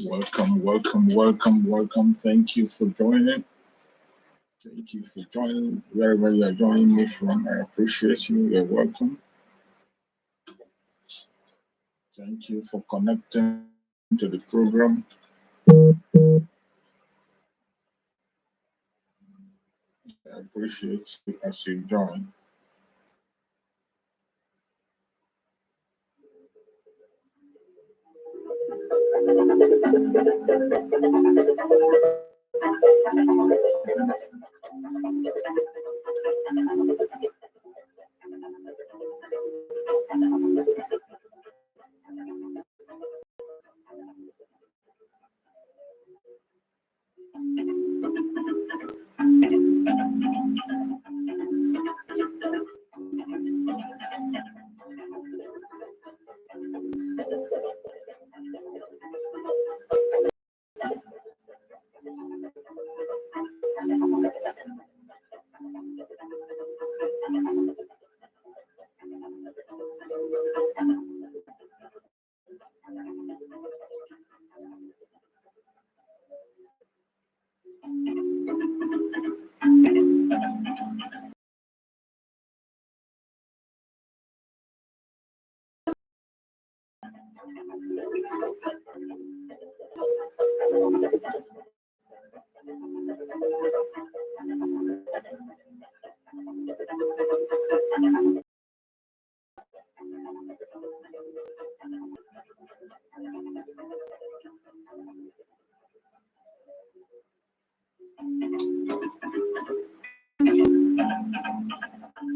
Welcome, welcome, welcome, welcome. Thank you for joining. Thank you for joining. Wherever you are joining me from, I appreciate you. You're welcome. Thank you for connecting to the program. I appreciate you as you join.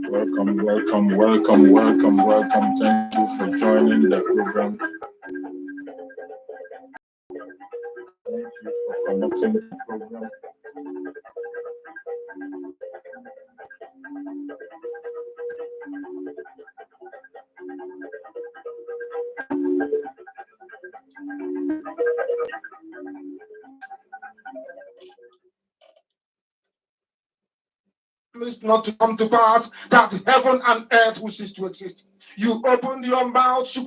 Welcome, welcome, welcome, welcome, welcome. Thank you for joining the program. Thank you for connecting to the program. Not to come to pass, that heaven and earth will cease to exist. You opened your mouth to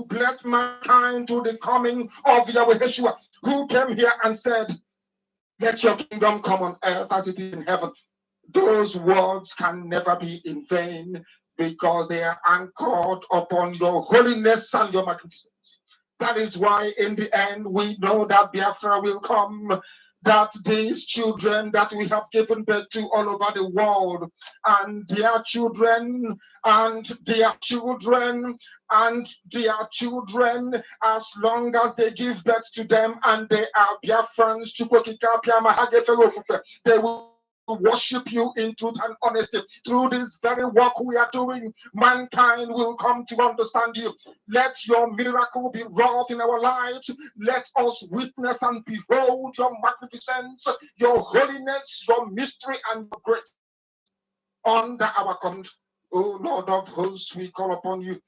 bless mankind to the coming of Yahweh Yeshua, who came here and said, let your kingdom come on earth as it is in heaven. Those words can never be in vain because they are anchored upon your holiness and your magnificence. That is why in the end we know that Biafra will come, that these children that we have given birth to all over the world, and their children, and their children, and their children, as long as they give birth to them and they are Biafrans, they will worship you in truth and honesty. Through this very work we are doing, mankind will come to understand you. Let your miracle be wrought in our lives. Let us witness and behold your magnificence, your holiness, your mystery, and your grace under our command. O Lord of hosts, we call upon you.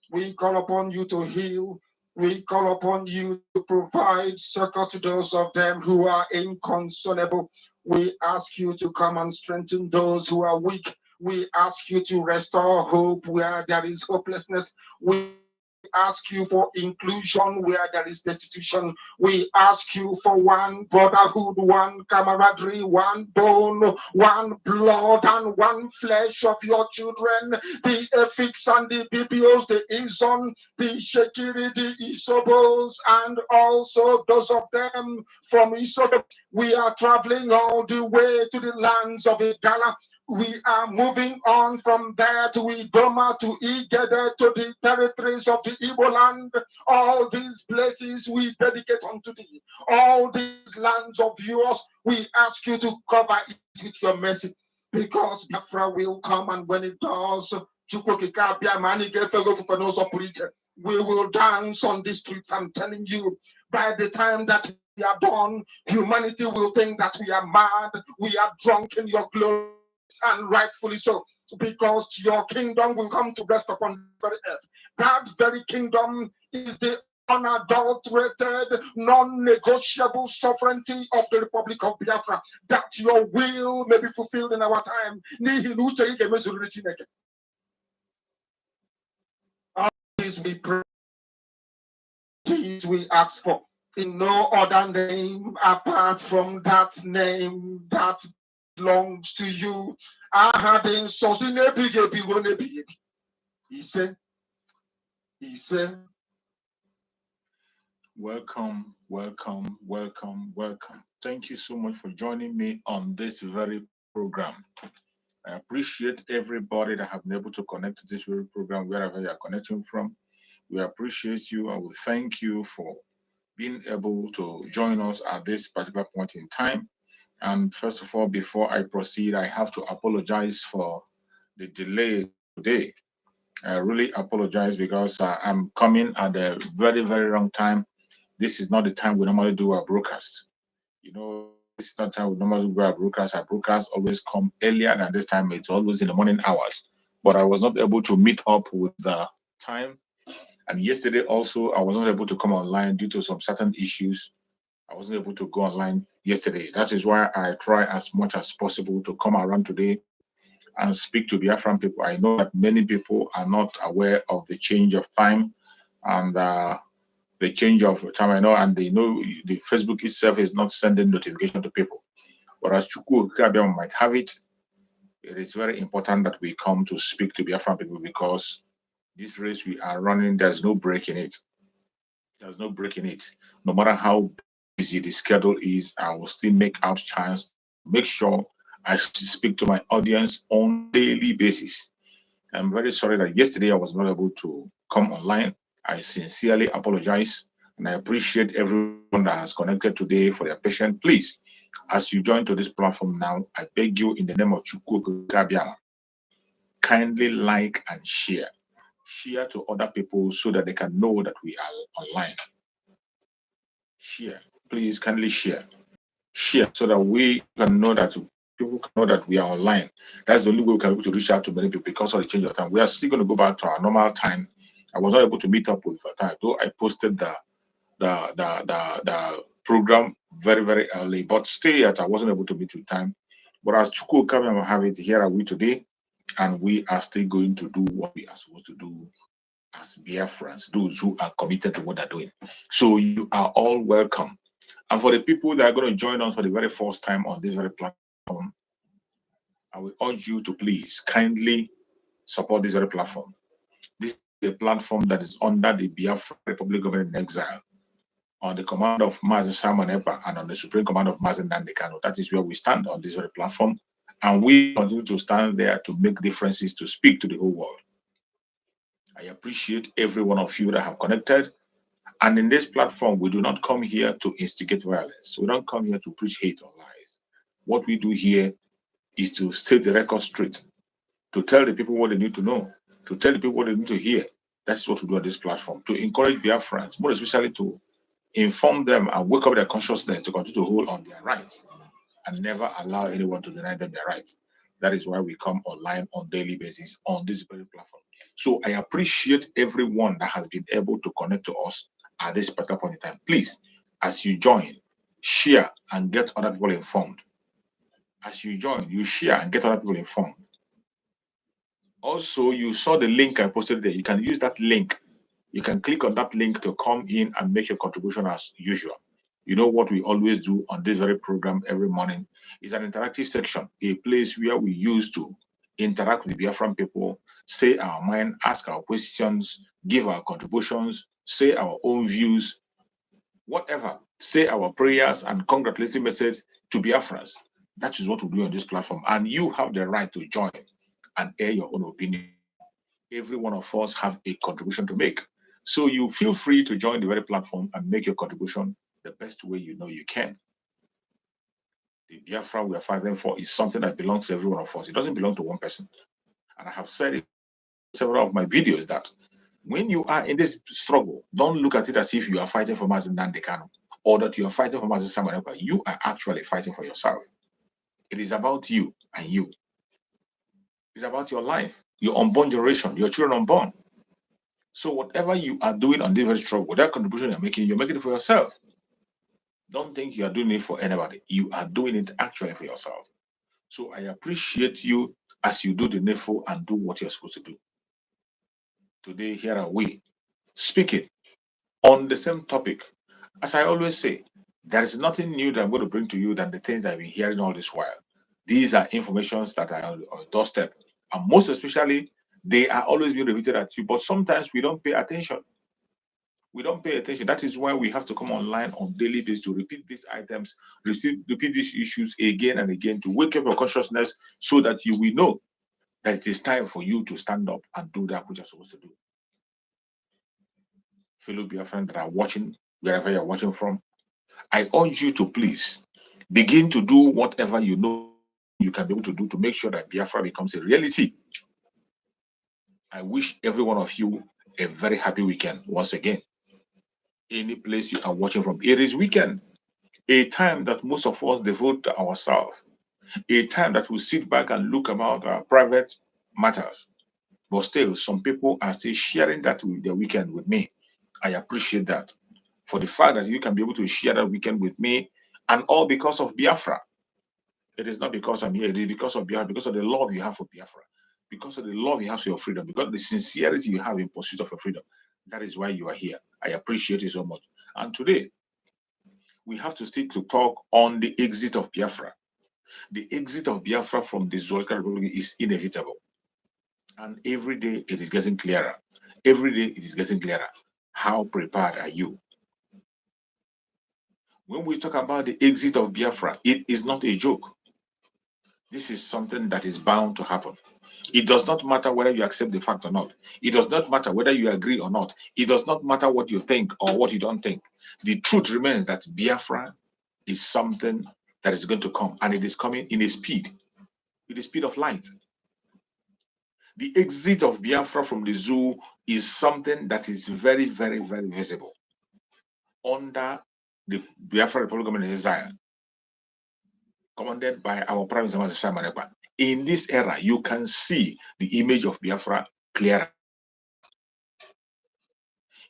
We call upon you to heal. We call upon you to provide succor to those of them who are inconsolable. We ask you to come and strengthen those who are weak. We ask you to restore hope where there is hopelessness. We ask you for inclusion where there is destitution. We ask you for one brotherhood, one camaraderie, one bone, one blood, and one flesh of your children, the Efiks and the Bibios, the Izon, the Shekiri, the Isobos, and also those of them from Isobo. We are traveling all the way to the lands of Igala. We are moving on from there to Idoma, to Igede, to the territories of the Igbo land. All these places we dedicate unto thee. All these lands of yours, we ask you to cover it with your mercy. Because Biafra will come, and when it does, we will dance on the streets. I'm telling you, by the time that we are done, humanity will think that we are mad, we are drunk in your glory. And rightfully so, because your kingdom will come to rest upon the very earth. That very kingdom is the unadulterated, non-negotiable sovereignty of the Republic of Biafra, that your will may be fulfilled in our time. All these we pray, these we ask for. in no other name apart from that name that belongs to you. I had in he said, Welcome, welcome, welcome, welcome. Thank you so much for joining me on this very program. I appreciate everybody that have been able to connect to this very program wherever you are connecting from. We appreciate you and we thank you for being able to join us at this particular point in time. And first of all, before I proceed, I have to apologize for the delay today. I really apologize because I'm coming at a very, very wrong time. This is not the time we normally do our broadcast. You know, this is not the time we normally do our broadcast. Our broadcast always come earlier than this time. It's always in the morning hours. But I was not able to meet up with the time. And yesterday also, I was not able to come online due to some certain issues. I wasn't able to go online yesterday. That is why I try as much as possible to come around today and speak to Biafran people. I know that many people are not aware of the change of time and the change of time. I know, and they know the Facebook itself is not sending notification to people. But as Chukwu Okabiam might have it, it is very important that we come to speak to Biafran people because this race we are running, there's no break in it. There's no break in it. No matter how busy the schedule is, I will still make out chance to make sure I speak to my audience on daily basis. I'm very sorry that yesterday I was not able to come online. I sincerely apologize and I appreciate everyone that has connected today for their patience. Please, as you join to this platform now, I beg you in the name of Chukwu Kabiama, kindly like and share. Share to other people so that they can know that we are online. Share. Please kindly share. Share so that we can know that people can know that we are online. That's the only way we can be able to reach out to many people because of the change of time. We are still going to go back to our normal time. I was not able to meet up with the time, though I posted the program very, very early, but still yet I wasn't able to meet with time. But as Chukwu come and have it, here are we today, and we are still going to do what we are supposed to do as Biafrans, those who are committed to what they're doing. So you are all welcome. And for the people that are going to join us for the very first time on this very platform, I will urge you to please kindly support this very platform. This is a platform that is under the Biafra Republic Government in Exile, on the command of Mazen Simon Epa and on the supreme command of Mazen Nandekano. That is where we stand on this very platform. And we continue to stand there to make differences, to speak to the whole world. I appreciate every one of you that have connected. And in this platform, we do not come here to instigate violence. We don't come here to preach hate or lies. What we do here is to state the record straight, to tell the people what they need to know, to tell the people what they need to hear. That's what we do on this platform, to encourage Biafrans, more especially to inform them and wake up their consciousness to continue to hold on their rights and never allow anyone to deny them their rights. That is why we come online on daily basis on this very platform. So I appreciate everyone that has been able to connect to us at this particular point in time. Please, as you join, share and get other people informed. As you join, you share and get other people informed. Also, you saw the link I posted there. You can use that link. You can click on that link to come in and make your contribution as usual. You know what we always do on this very program every morning is an interactive section, a place where we use to interact with the Biafran people, say our mind, ask our questions, give our contributions, say our own views, whatever, say our prayers and congratulatory message to Biafrans. That is what we do on this platform. And you have the right to join and air your own opinion. Every one of us have a contribution to make. So you feel free to join the very platform and make your contribution the best way you know you can. The Biafra we are fighting for is something that belongs to every one of us. It doesn't belong to one person. And I have said it in several of my videos that when you are in this struggle, don't look at it as if you are fighting for Mazen Nandekano or that you are fighting for Mazen Samaneka. You are actually fighting for yourself. It is about you and you. It's about your life, your unborn generation, your children unborn. So whatever you are doing on this very struggle, that contribution you're making it for yourself. Don't think you are doing it for anybody. You are doing it actually for yourself. So I appreciate you as you do the needful and do what you're supposed to do. Today, here are we speaking on the same topic. As I always say, there is nothing new that I'm going to bring to you than the things I've been hearing all this while. These are informations that are on your doorstep. And most especially, they are always being repeated at you. But sometimes we don't pay attention. We don't pay attention. That is why we have to come online on daily basis to repeat these items, repeat these issues again and again to wake up your consciousness so that you will know that it is time for you to stand up and do that which you're supposed to do. Fellow Biafran that are watching, wherever you're watching from, I urge you to please begin to do whatever you know you can be able to do to make sure that Biafra becomes a reality. I wish every one of you a very happy weekend once again. Any place you are watching from, it is weekend, a time that most of us devote to ourselves, a time that we sit back and look about our private matters. But still, some people are still sharing that with their weekend with me. I appreciate that. For the fact that you can be able to share that weekend with me, and all because of Biafra. It is not because I'm here, it is because of Biafra, because of the love you have for Biafra, because of the love you have for your freedom, because of the sincerity you have in pursuit of your freedom. That is why you are here. I appreciate it so much. And today, we have to stick to talk on the exit of Biafra. The exit of Biafra from the Zoological Republic is inevitable. And every day it is getting clearer. Every day it is getting clearer. How prepared are you? When we talk about the exit of Biafra, it is not a joke. This is something that is bound to happen. It does not matter whether you accept the fact or not. It does not matter whether you agree or not. It does not matter what you think or what you don't think. The truth remains that Biafra is something that is going to come, and it is coming in a speed, with the speed of light. The exit of Biafra from the zoo is something that is very, very, very visible under the Biafra Republic Government Desire, commanded by our Prime Minister Simon Ekpa. In this era, you can see the image of Biafra clearer.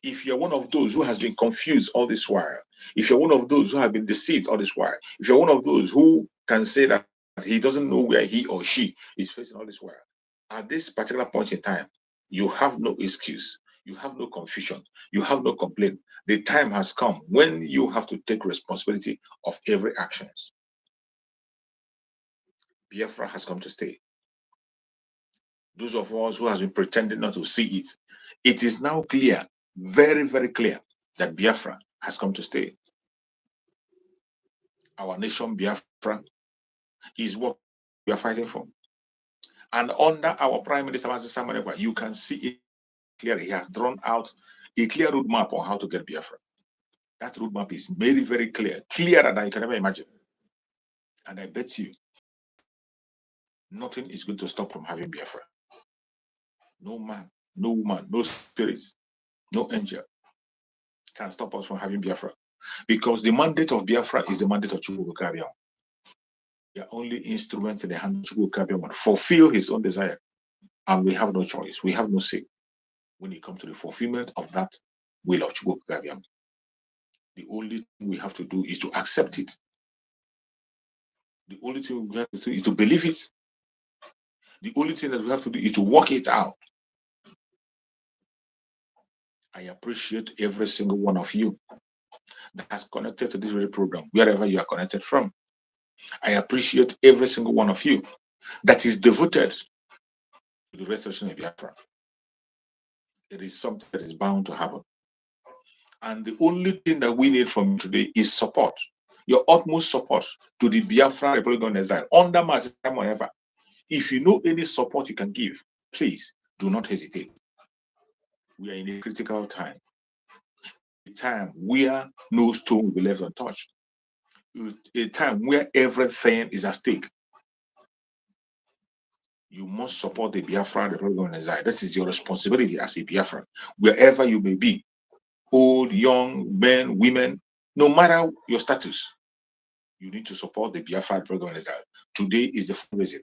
If you're one of those who has been confused all this while, if you're one of those who have been deceived all this while, if you're one of those who can say that he doesn't know where he or she is facing all this while, at this particular point in time, you have no excuse, you have no confusion, you have no complaint. The time has come when you have to take responsibility of every actions. Biafra has come to stay. Those of us who has been pretending not to see it, it is now clear, very, very clear, that Biafra has come to stay. Our nation, Biafra, is what we are fighting for. And under our Prime Minister, Simon Ekpa, you can see it clearly. He has drawn out a clear roadmap on how to get Biafra. That roadmap is very, very clear, clearer than you can ever imagine. And I bet you, nothing is going to stop from having Biafra. No man, no woman, no spirit, no angel can stop us from having Biafra. Because the mandate of Biafra is the mandate of Chukwukabiam. We are only instruments in the hand of Chukwukabiam to fulfill his own desire. And we have no choice. We have no say when it comes to the fulfillment of that will of Chukwukabiam. The only thing we have to do is to accept it. The only thing we have to do is to believe it. The only thing that we have to do is to work it out. I appreciate every single one of you that has connected to this very program, wherever you are connected from. I appreciate every single one of you that is devoted to the restoration of Biafra. It is something that is bound to happen. And the only thing that we need from you today is support. Your utmost support to the Biafra Republic of Exile under Simon Ekpa. If you know any support you can give, please do not hesitate. We are in a critical time. A time where no stone will be left untouched. A time where everything is at stake. You must support the Biafra Republic of Exile. This is your responsibility as a Biafran, wherever you may be. Old, young, men, women, no matter your status, you need to support the Biafra Republic of Exile. Today is the fundraising.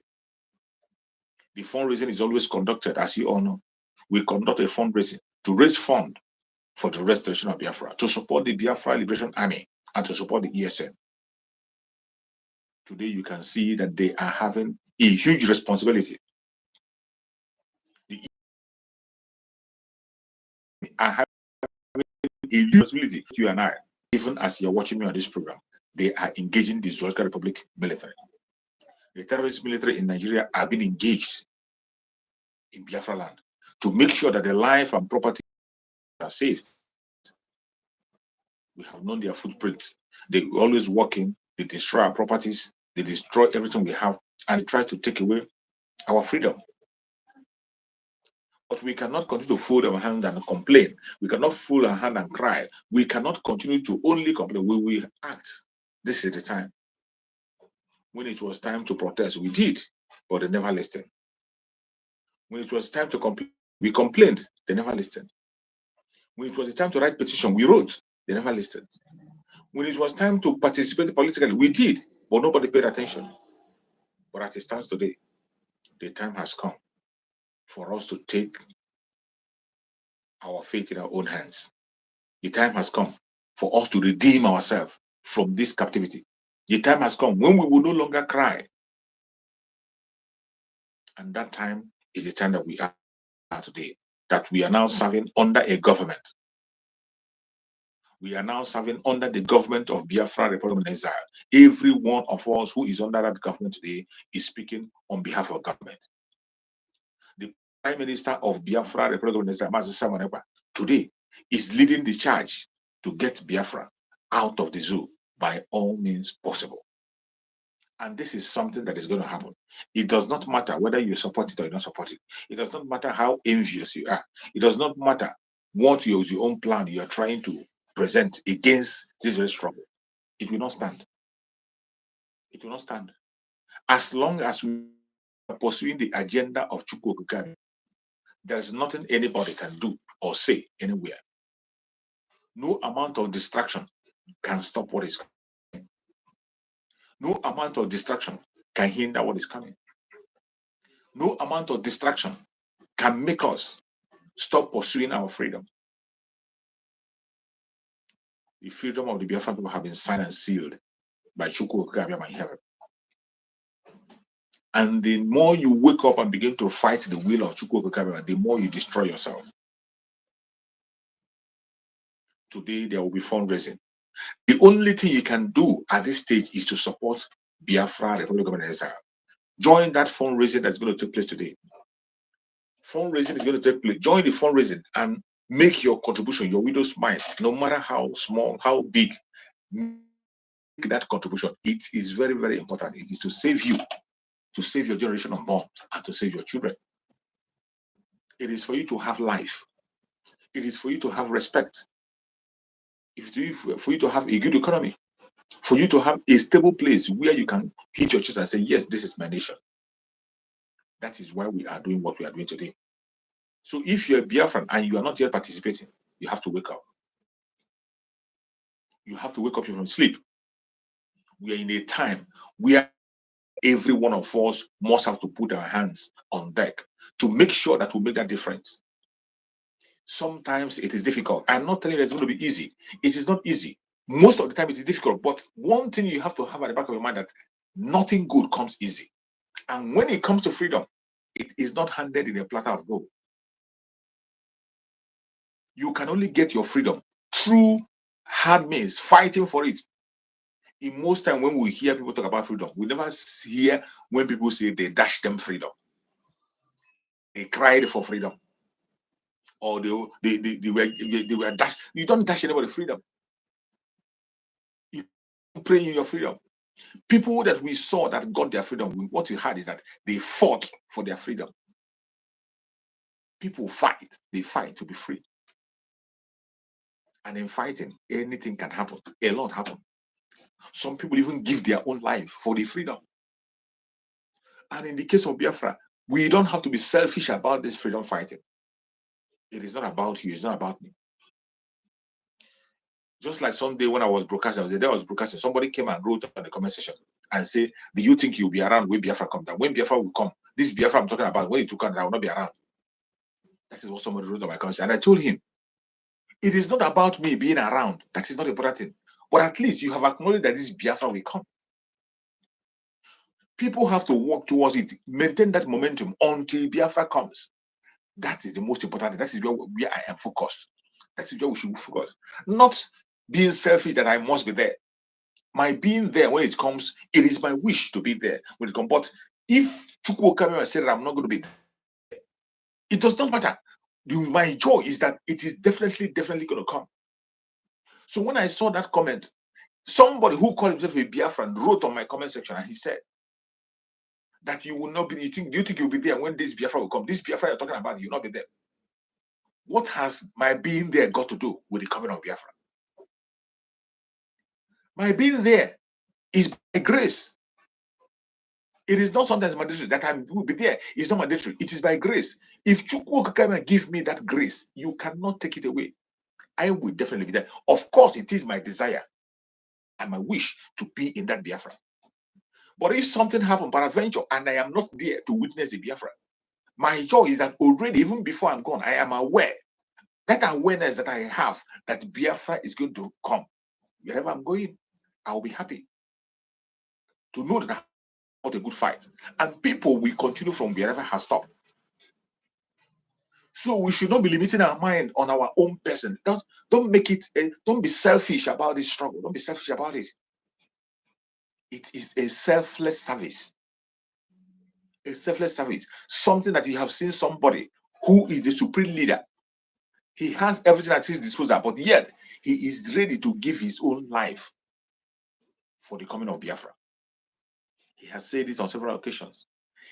The fundraising is always conducted, as you all know. We conduct a fundraising to raise funds for the restoration of Biafra, to support the Biafra Liberation Army, and to support the ESN. Today, you can see that they are having a huge responsibility. They are having a huge responsibility, you and I. even as you're watching me on this program, they are engaging the Zoological Republic military. The terrorist military in Nigeria have been engaged in Biafra land to make sure that the life and property are safe. We have known their footprints. They always walk in, they destroy our properties, they destroy everything we have, and they try to take away our freedom. But we cannot continue to fold our hand and complain. We cannot fold our hand and cry. We cannot continue to only complain. We will act. This is the time. When it was time to protest, we did, but they never listened. When it was time to complain, we complained. They never listened. When it was the time to write petition, we wrote. They never listened. When it was time to participate politically, we did, but nobody paid attention. But as it stands today, the time has come for us to take our fate in our own hands. The time has come for us to redeem ourselves from this captivity. The time has come when we will no longer cry. And that time is the time that we are today, that we are now serving under a government. We are now serving under the government of Biafra Republic of Exile. Every one of us who is under that government today is speaking on behalf of government. The Prime Minister of Biafra Republic of Exile, today is leading the charge to get Biafra out of the zoo by all means possible. And this is something that is going to happen. It does not matter whether you support it or you don't support it. It does not matter how envious you are. It does not matter what your own plan you are trying to present against this very struggle. It will not stand. It will not stand. As long as we are pursuing the agenda of Chukwu Okike, there is nothing anybody can do or say anywhere. No amount of distraction can stop what is coming. No amount of distraction can hinder what is coming. No amount of distraction can make us stop pursuing our freedom. The freedom of the Biafran people have been signed and sealed by Chukwu Okike in heaven. And the more you wake up and begin to fight the will of Chukwu Okike, the more you destroy yourself. Today there will be fundraising. The only thing you can do at this stage is to support Biafra Republic of Exile. Join that fundraising that's going to take place today. Fundraising is going to take place. Join the fundraising and make your contribution, your widow's mite, no matter how small, how big. Make that contribution. It is very, very important. It is to save you, to save your generation unborn, and to save your children. It is for you to have life. It is for you to have respect. It is for you to have a good economy. For you to have a stable place where you can hit your chest and say, yes, this is my nation. That is why we are doing what we are doing today. So if you're a Biafran and you are not yet participating, you have to wake up. You have to wake up from sleep. We are in a time where every one of us must have to put our hands on deck to make sure that we make that difference. Sometimes it is difficult. I'm not telling you it's going to be easy. It is not easy. Most of the time it is difficult. But one thing you have to have at the back of your mind, that nothing good comes easy. And when it comes to freedom, it is not handed in a platter of gold. You can only get your freedom through hard means, fighting for it. In most time when we hear people talk about freedom, we never hear when people say they dashed them freedom. They cried for freedom. Or they were dashed. You don't dash anybody freedom. You pray in your freedom. People that we saw that got their freedom, what we had is that they fought for their freedom. People fight. They fight to be free. And in fighting, anything can happen. A lot happen. Some people even give their own life for the freedom. And in the case of Biafra, we don't have to be selfish about this freedom fighting. It is not about you. It's not about me. Just like Sunday when I was broadcasting, somebody came and wrote on the comment section and said, do you think you'll be around when Biafra comes down? When Biafra will come, this Biafra I'm talking about, when it will come, I will not be around. That is what somebody wrote on my comment section. And I told him, it is not about me being around. That is not the important thing. But at least you have acknowledged that this Biafra will come. People have to work towards it, maintain that momentum until Biafra comes. That is the most important thing. That is where I am focused. That is where we should focus. Not being selfish that I must be there. My being there when it comes, it is my wish to be there when it comes. But if Chukwu came and said that I'm not going to be there, it does not matter. My joy is that it is definitely going to come. So when I saw that comment, somebody who called himself a Biafran wrote on my comment section and he said that you will not be, do you think you'll be there when this Biafra will come? This Biafra you're talking about, you'll not be there. What has my being there got to do with the coming of Biafra? My being there is by grace. It is not sometimes mandatory that I will be there. It's not mandatory. It is by grace. If Chukwu come and give me that grace, you cannot take it away. I will definitely be there. Of course, it is my desire and my wish to be in that Biafra. But if something happened by adventure and I am not there to witness the Biafra, my joy is that already, even before I'm gone, I am aware. That awareness that I have that Biafra is going to come. Wherever I'm going, I will be happy to know that I fought a good fight. And people will continue from wherever has stopped. So we should not be limiting our mind on our own person. Don't make it, don't be selfish about this struggle. Don't be selfish about it. It is a selfless service. A selfless service. Something that you have seen somebody who is the supreme leader. He has everything at his disposal, but yet he is ready to give his own life for the coming of Biafra. He has said it on several occasions.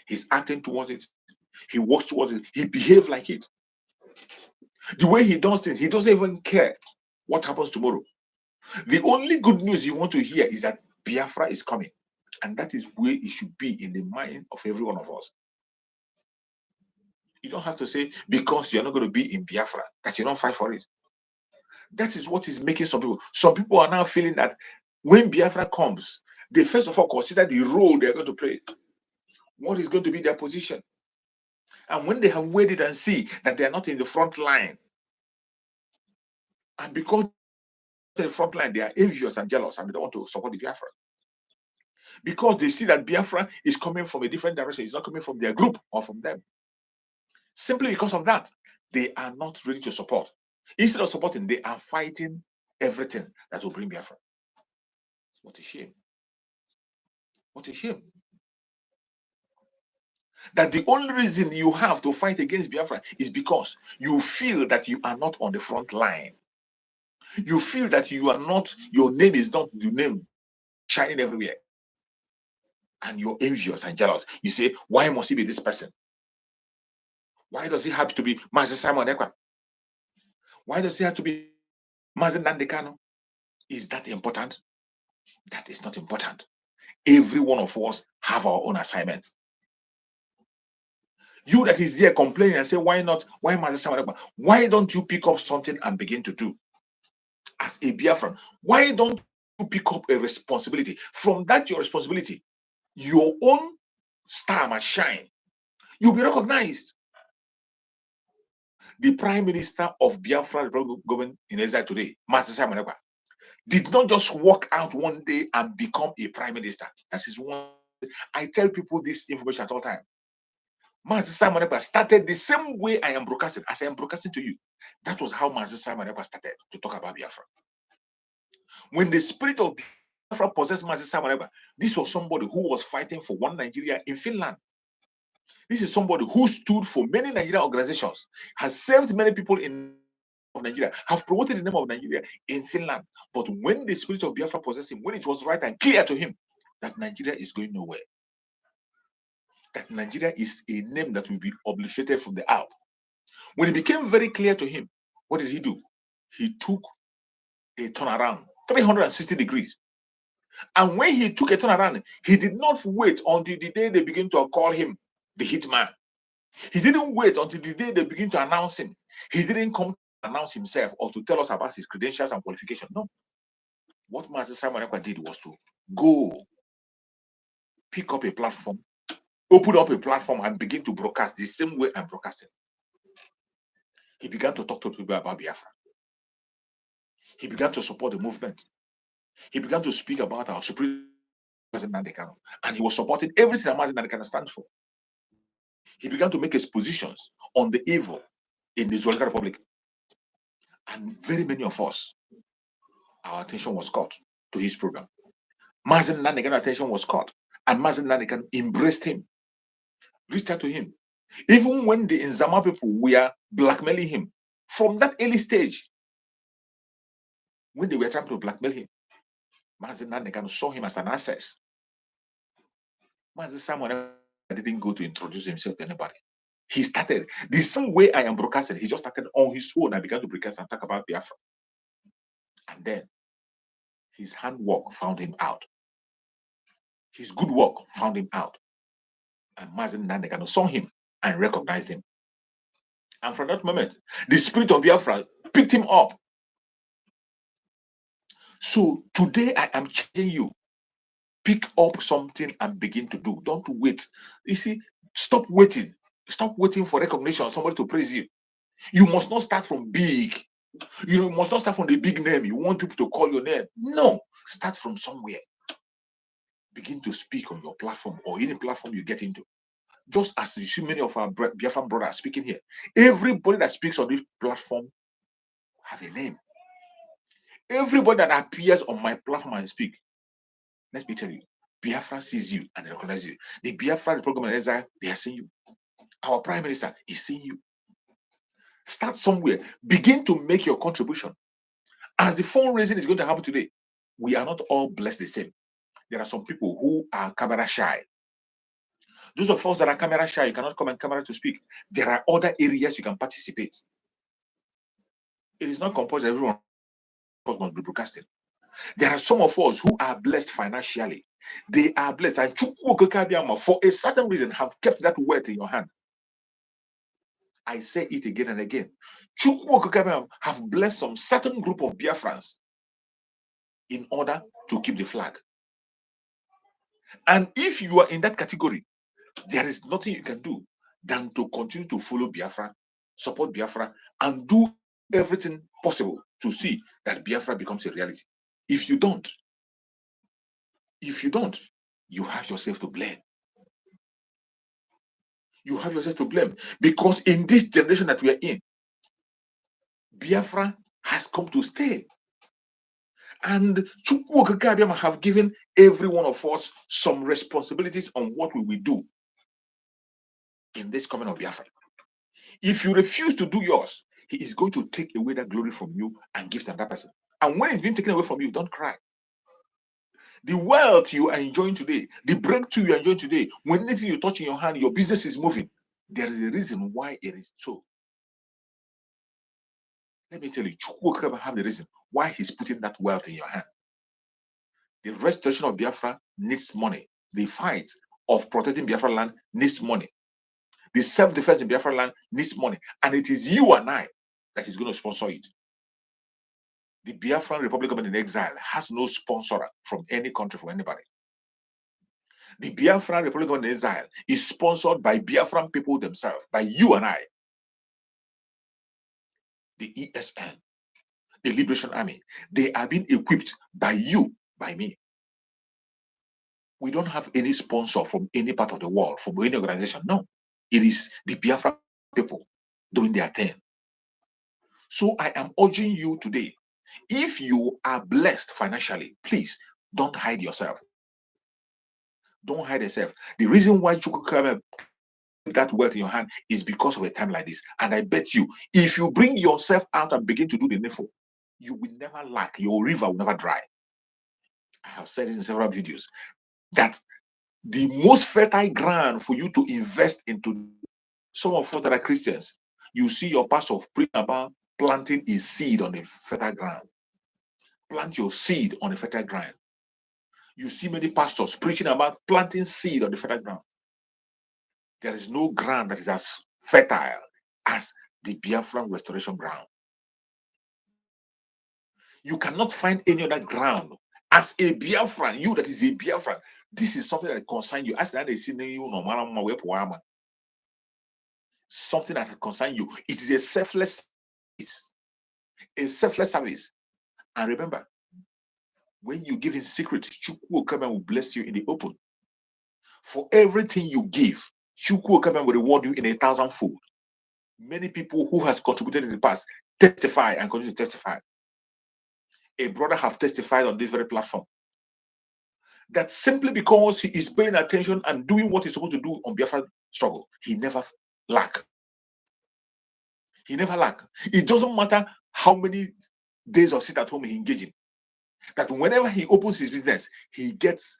He's acting towards it. He works towards it. He behaves like it. The way he does things, he doesn't even care what happens tomorrow. The only good news you want to hear is that Biafra is coming. And that is where it should be in the mind of every one of us. You don't have to say, because you're not going to be in Biafra, that you don't fight for it. That is what is making some people. Some people are now feeling that when Biafra comes, they first of all consider the role they're going to play. What is going to be their position? And when they have weighed it and see that they are not in the front line, and because in the front line, they are envious and jealous and they don't want to support the Biafra. Because they see that Biafra is coming from a different direction. It's not coming from their group or from them. Simply because of that, they are not ready to support. Instead of supporting, they are fighting everything that will bring Biafra. What a shame. What a shame. That the only reason you have to fight against Biafra is because you feel that you are not on the front line. You feel that you are not, your name is not the name shining everywhere. And you're envious and jealous. You say, why must he be this person? Why does he have to be Mazi Simon Ekpa? Why does he have to be Mazi Nandekano? Is that important? That is not important. Every one of us have our own assignment. You that is there complaining and say, why not? Why Mazi Simon Ekpa? Why don't you pick up something and begin to do? As a Biafran, why don't you pick up a responsibility? From that, your responsibility, your own star must shine. You'll be recognized. The Prime Minister of Biafra government in exile today, Mazi Simon Ekpa, did not just walk out one day and become a prime minister. That is one. I tell people this information at all time. Mazi Simon Ekpa started the same way I am broadcasting, as I am broadcasting to you. That was how Mazi Simon Ekpa started to talk about Biafra. When the spirit of Biafra possessed Mazi Simon Ekpa, this was somebody who was fighting for one Nigeria in Finland. This is somebody who stood for many Nigerian organizations, has saved many people in Nigeria, have promoted the name of Nigeria in Finland. But when the spirit of Biafra possessed him, when it was right and clear to him that Nigeria is going nowhere, that Nigeria is a name that will be obliterated from the earth, when it became very clear to him, what did he do? He took a turnaround, 360 degrees. And when he took a turnaround, he did not wait until the day they begin to call him the hitman. He didn't wait until the day they begin to announce him. He didn't come to announce himself or to tell us about his credentials and qualifications. No. What Mazi Simon Ekpa did was to go pick up a platform, open up a platform, and begin to broadcast the same way I'm broadcasting. He began to talk to people about Biafra. He began to support the movement. He began to speak about our Supreme President Nandekano, and he was supporting everything that Mazi Nandekano stands for. He began to make his positions on the evil in the Zolika Republic. And very many of us our attention was caught to his program. Mazen Nanigan's attention was caught, and Mazen Nanigan embraced him, reached out to him. Even when the Nzama people were blackmailing him, from that early stage, when they were trying to blackmail him, Mazen Nanigan saw him as an asset. Mazen Simon didn't go to introduce himself to anybody. He started the same way I am broadcasting. He just started on his own and began to broadcast and talk about Biafra. And then his handwork found him out. His good work found him out. And Mazen Nandekano saw him and recognized him. And from that moment, the spirit of Biafra picked him up. So today I am challenging you. Pick up something and begin to do. Don't wait. You see, stop waiting. Stop waiting for recognition, somebody to praise you. You must not start from big. You must not start from the big name. You want people to call your name. No. Start from somewhere. Begin to speak on your platform or any platform you get into. Just as you see many of our Biafran brothers speaking here. Everybody that speaks on this platform have a name. Everybody that appears on my platform and speak, let me tell you, Biafra sees you and recognizes you. The Biafra, the program in exile, they are seeing you. Our prime minister is seeing you. Start somewhere. Begin to make your contribution. As the fundraising is going to happen today, we are not all blessed the same. There are some people who are camera shy. Those of us that are camera shy, you cannot come on camera to speak. There are other areas you can participate. It is not compulsory everyone must be broadcasting. There are some of us who are blessed financially. They are blessed. And for a certain reason have kept that word in your hand. I say it again and again. Have blessed some certain group of Biafrans in order to keep the flag. And if you are in that category, there is nothing you can do than to continue to follow Biafra, support Biafra, and do everything possible to see that Biafra becomes a reality. If you don't, you have yourself to blame. You have yourself to blame because in this generation that we are in, Biafra has come to stay. And Chukwu have given every one of us some responsibilities on what we will do in this coming of Biafra. If you refuse to do yours, he is going to take away that glory from you and give it to another person. And when it's been taken away from you, don't cry. The wealth you are enjoying today, the breakthrough you are enjoying today, when anything you touch in your hand, your business is moving. There is a reason why it is so. Let me tell you, Chukwu have the reason why he's putting that wealth in your hand. The restoration of Biafra needs money. The fight of protecting Biafra land needs money. The self-defense in Biafra land needs money. And it is you and I that is going to sponsor it. The Biafran Republic Government in exile has no sponsor from any country, from anybody. The Biafran Republic Government in exile is sponsored by Biafran people themselves, by you and I. The ESN, the Liberation Army, they are being equipped by you, by me. We don't have any sponsor from any part of the world, from any organization. No, it is the Biafran people doing their thing. So I am urging you today, if you are blessed financially, please don't hide yourself. Don't hide yourself. The reason why Chukwu that wealth in your hand is because of a time like this. And I bet you, if you bring yourself out and begin to do the needful, you will never lack. Your river will never dry. I have said it in several videos that the most fertile ground for you to invest into, some of us that are Christians, you see your pastor preaching about planting a seed on a fertile ground. Plant your seed on a fertile ground. You see many pastors preaching about planting seed on the fertile ground. There is no ground that is as fertile as the Biafran restoration ground. You cannot find any other ground. As a Biafran, you that is a Biafran, this is something that concerns you. As they see you, something that concerns you. It is a selfless service. And remember, when you give in secret, Chukwu will come and will bless you in the open. For everything you give, Chukwu will come and will reward you in 1,000-fold. Many people who has contributed in the past testify and continue to testify. A brother have testified on this very platform that simply because he is paying attention and doing what he's supposed to do on Biafra struggle, he never lack. He never lack. It doesn't matter how many days of sit at home he engage in. That whenever he opens his business, he gets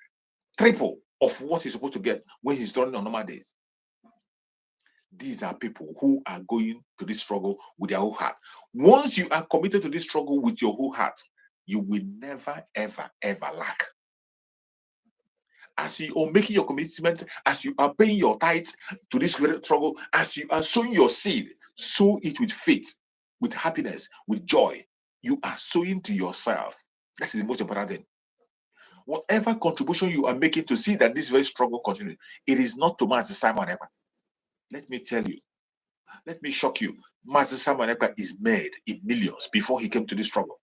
triple of what he's supposed to get when he's done on normal days. These are people who are going to this struggle with their whole heart. Once you are committed to this struggle with your whole heart, you will never, ever, ever lack. As you are making your commitment, as you are paying your tithes to this struggle, as you are sowing your seed, sow it with faith, with happiness, with joy. You are sowing to yourself. That is the most important thing. Whatever contribution you are making to see that this very struggle continues, it is not to Master Simon Ekpa. Let me tell you, let me shock you. Master Simon Ekpa is made in millions before he came to this struggle.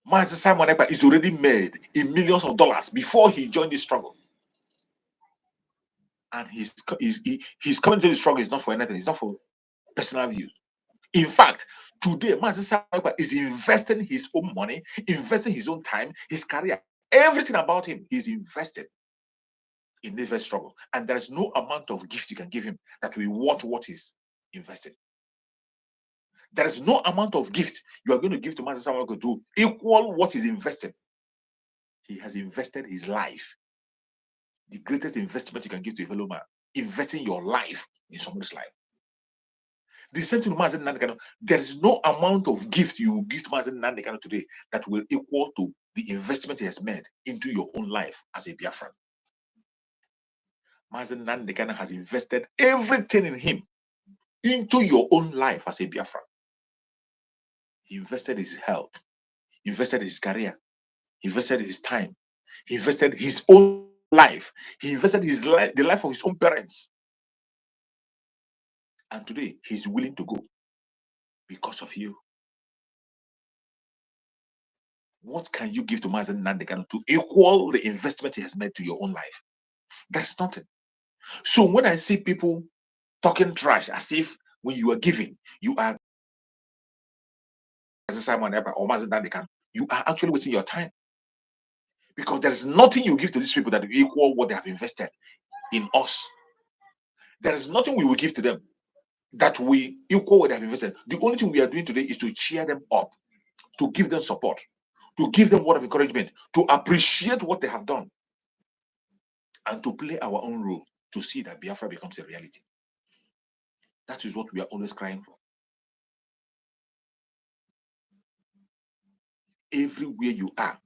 Master Simon Ekpa is already made in millions of dollars before he joined this struggle. And he's coming to the struggle is not for anything. It's not for personal views. In fact, today, Master Simon Ekpa is investing his own money, investing his own time, his career, everything about him. He's invested in this very struggle. And there is no amount of gift you can give him that will watch what he's invested. There is no amount of gift you are going to give to Master Simon Ekpa to equal what he's invested. He has invested his life. The greatest investment you can give to a fellow man, investing your life in somebody's life. The same thing to Mazen Nandekano. There is no amount of gift you give to Mazen Nandekano today that will equal to the investment he has made into your own life as a Biafran. Mazen Nandekano has invested everything in him into your own life as a Biafran. He invested his health, he invested his career, he invested his time, he invested his own life, he invested his life, the life of his own parents. And today he's willing to go because of you. What can you give to Mazen Nandekano to equal the investment he has made to your own life? That's nothing. So when I see people talking trash as if when you are giving, you are Simon or Mazen Nandekano, you are actually wasting your time. Because there is nothing you give to these people that will equal what they have invested in us. There is nothing we will give to them that will equal what they have invested. The only thing we are doing today is to cheer them up, to give them support, to give them word of encouragement, to appreciate what they have done, and to play our own role to see that Biafra becomes a reality. That is what we are always crying for. Everywhere you are,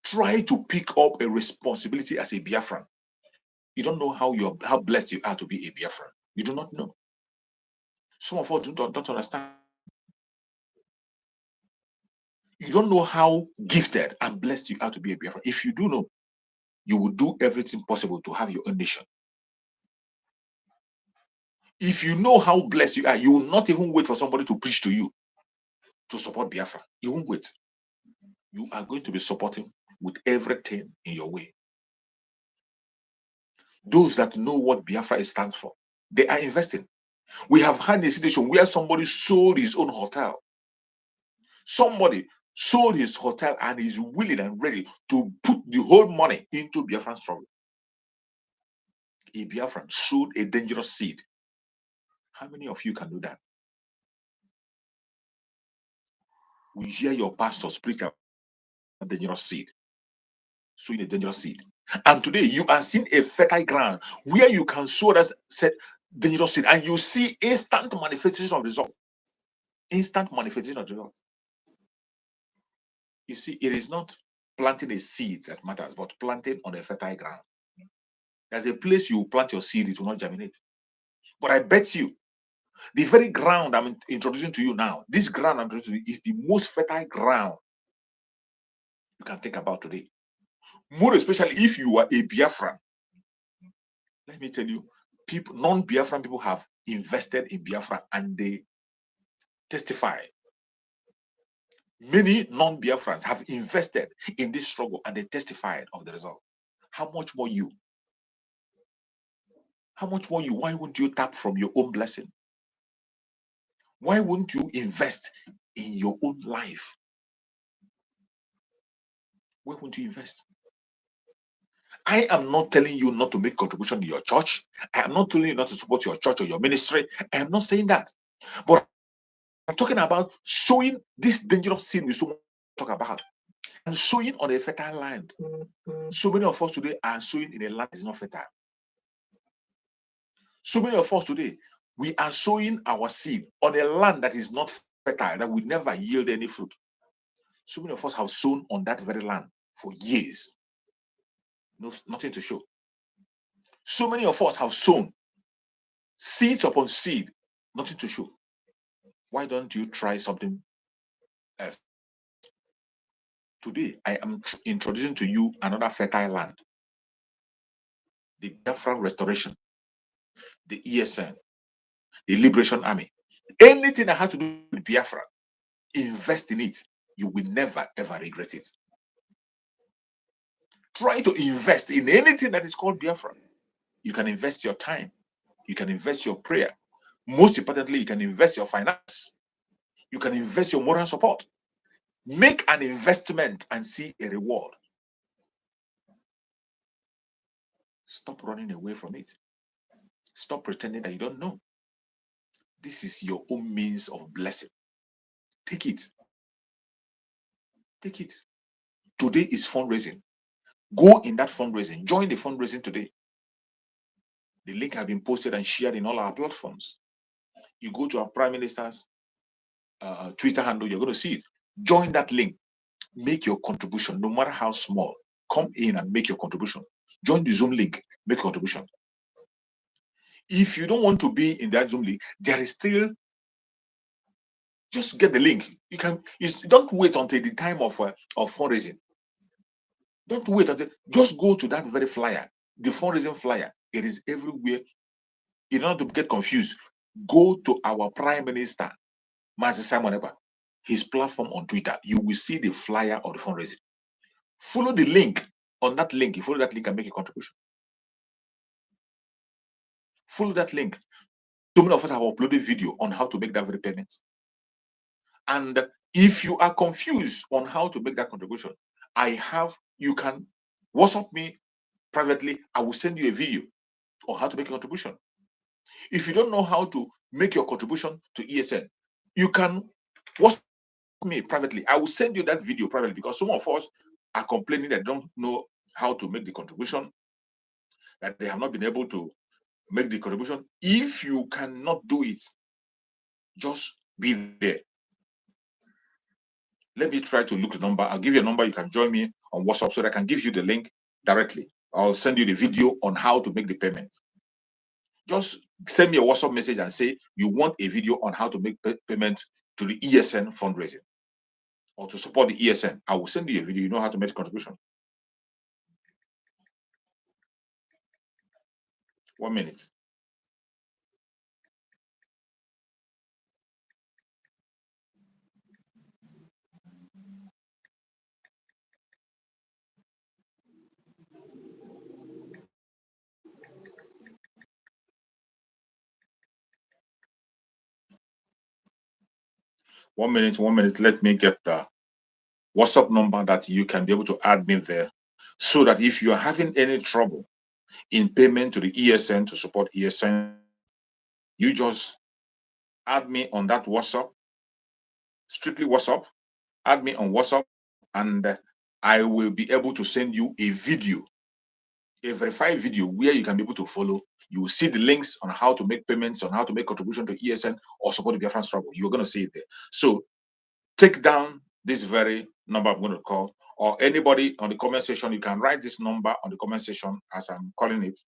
try to pick up a responsibility as a Biafran. You don't know how blessed you are to be a Biafran. You do not know. Some of us don't understand. You don't know how gifted and blessed you are to be a Biafran. If you do know, you will do everything possible to have your own nation. If you know how blessed you are, you will not even wait for somebody to preach to you to support Biafra. You won't wait. You are going to be supporting with everything in your way. Those that know what Biafra stands for, they are investing. We have had a situation where somebody sold his own hotel. Somebody sold his hotel and is willing and ready to put the whole money into Biafran struggle. A Biafran sowed a dangerous seed. How many of you can do that? We hear your pastors preach about a dangerous seed, sowing a dangerous seed. And today you are seeing a fertile ground where you can sow that dangerous seed and you see instant manifestation of result. Instant manifestation of result. You see, it is not planting a seed that matters, but planting on a fertile ground. There's a place you plant your seed, it will not germinate. But I bet you, the very ground I'm introducing to you now, this ground I'm introducing to you is the most fertile ground you can think about today. More especially if you are a Biafran. Let me tell you, people, non-Biafran people have invested in Biafra and they testify. Many non-Biafrans have invested in this struggle and they testified of the result. How much more you? How much more you? Why wouldn't you tap from your own blessing? Why wouldn't you invest in your own life? Where won't you invest? I am not telling you not to make contribution to your church. I am not telling you not to support your church or your ministry. I am not saying that. But I'm talking about sowing this dangerous sin we so much talk about. And sowing on a fertile land. So many of us today are sowing in a land that is not fertile. So many of us today, we are sowing our seed on a land that is not fertile, that will never yield any fruit. So many of us have sown on that very land for years. Nothing to show. So many of us have sown seeds upon seed, nothing to show. Why don't you try something else? Today, I am introducing to you another fertile land, the Biafra restoration, the ESN, the Liberation Army. Anything that has to do with Biafra, invest in it. You will never, ever regret it. Try to invest in anything that is called Biafra. You can invest your time. You can invest your prayer. Most importantly, you can invest your finance. You can invest your moral support. Make an investment and see a reward. Stop running away from it. Stop pretending that you don't know. This is your own means of blessing. Take it. Take it. Today is fundraising. Go in that fundraising. Join the fundraising today. The link has been posted and shared in all our platforms. You go to our Prime Minister's Twitter handle, you're going to see it. Join that link. Make your contribution, no matter how small. Come in and make your contribution. Join the Zoom link. Make a contribution. If you don't want to be in that Zoom link, there is still, just get the link. You can. Don't wait until the time of fundraising. Don't wait until. Just go to that very flyer, the fundraising flyer. It is everywhere. You don't have to get confused. Go to our Prime Minister, Master Simon Eber, his platform on Twitter. You will see the flyer of the fundraising. Follow the link. On that link, you follow that link and make a contribution. Follow that link. So many of us have uploaded video on how to make that very payment. And if you are confused on how to make that contribution, you can WhatsApp me privately. I will send you a video on how to make a contribution. If you don't know how to make your contribution to ESN, you can WhatsApp me privately. I will send you that video privately, because some of us are complaining that they don't know how to make the contribution, that they have not been able to make the contribution. If you cannot do it, just be there. Let me try to look the number. I'll give you a number. You can join me on WhatsApp so that I can give you the link directly. I'll send you the video on how to make the payment. Just send me a WhatsApp message and say you want a video on how to make payment to the ESN fundraising or to support the ESN. I will send you a video. You know how to make a contribution. 1 minute. One minute. Let me get the WhatsApp number that you can be able to add me there, so that if you are having any trouble in payment to the ESN to support ESN, you just add me on that WhatsApp, strictly WhatsApp. Add me on WhatsApp, and I will be able to send you a video, a verified video where you can be able to follow. You will see the links on how to make payments, on how to make contribution to ESN or support the Biafran struggle. You're going to see it there. So take down this very number I'm going to call, or anybody on the comment section, you can write this number on the comment section as I'm calling it.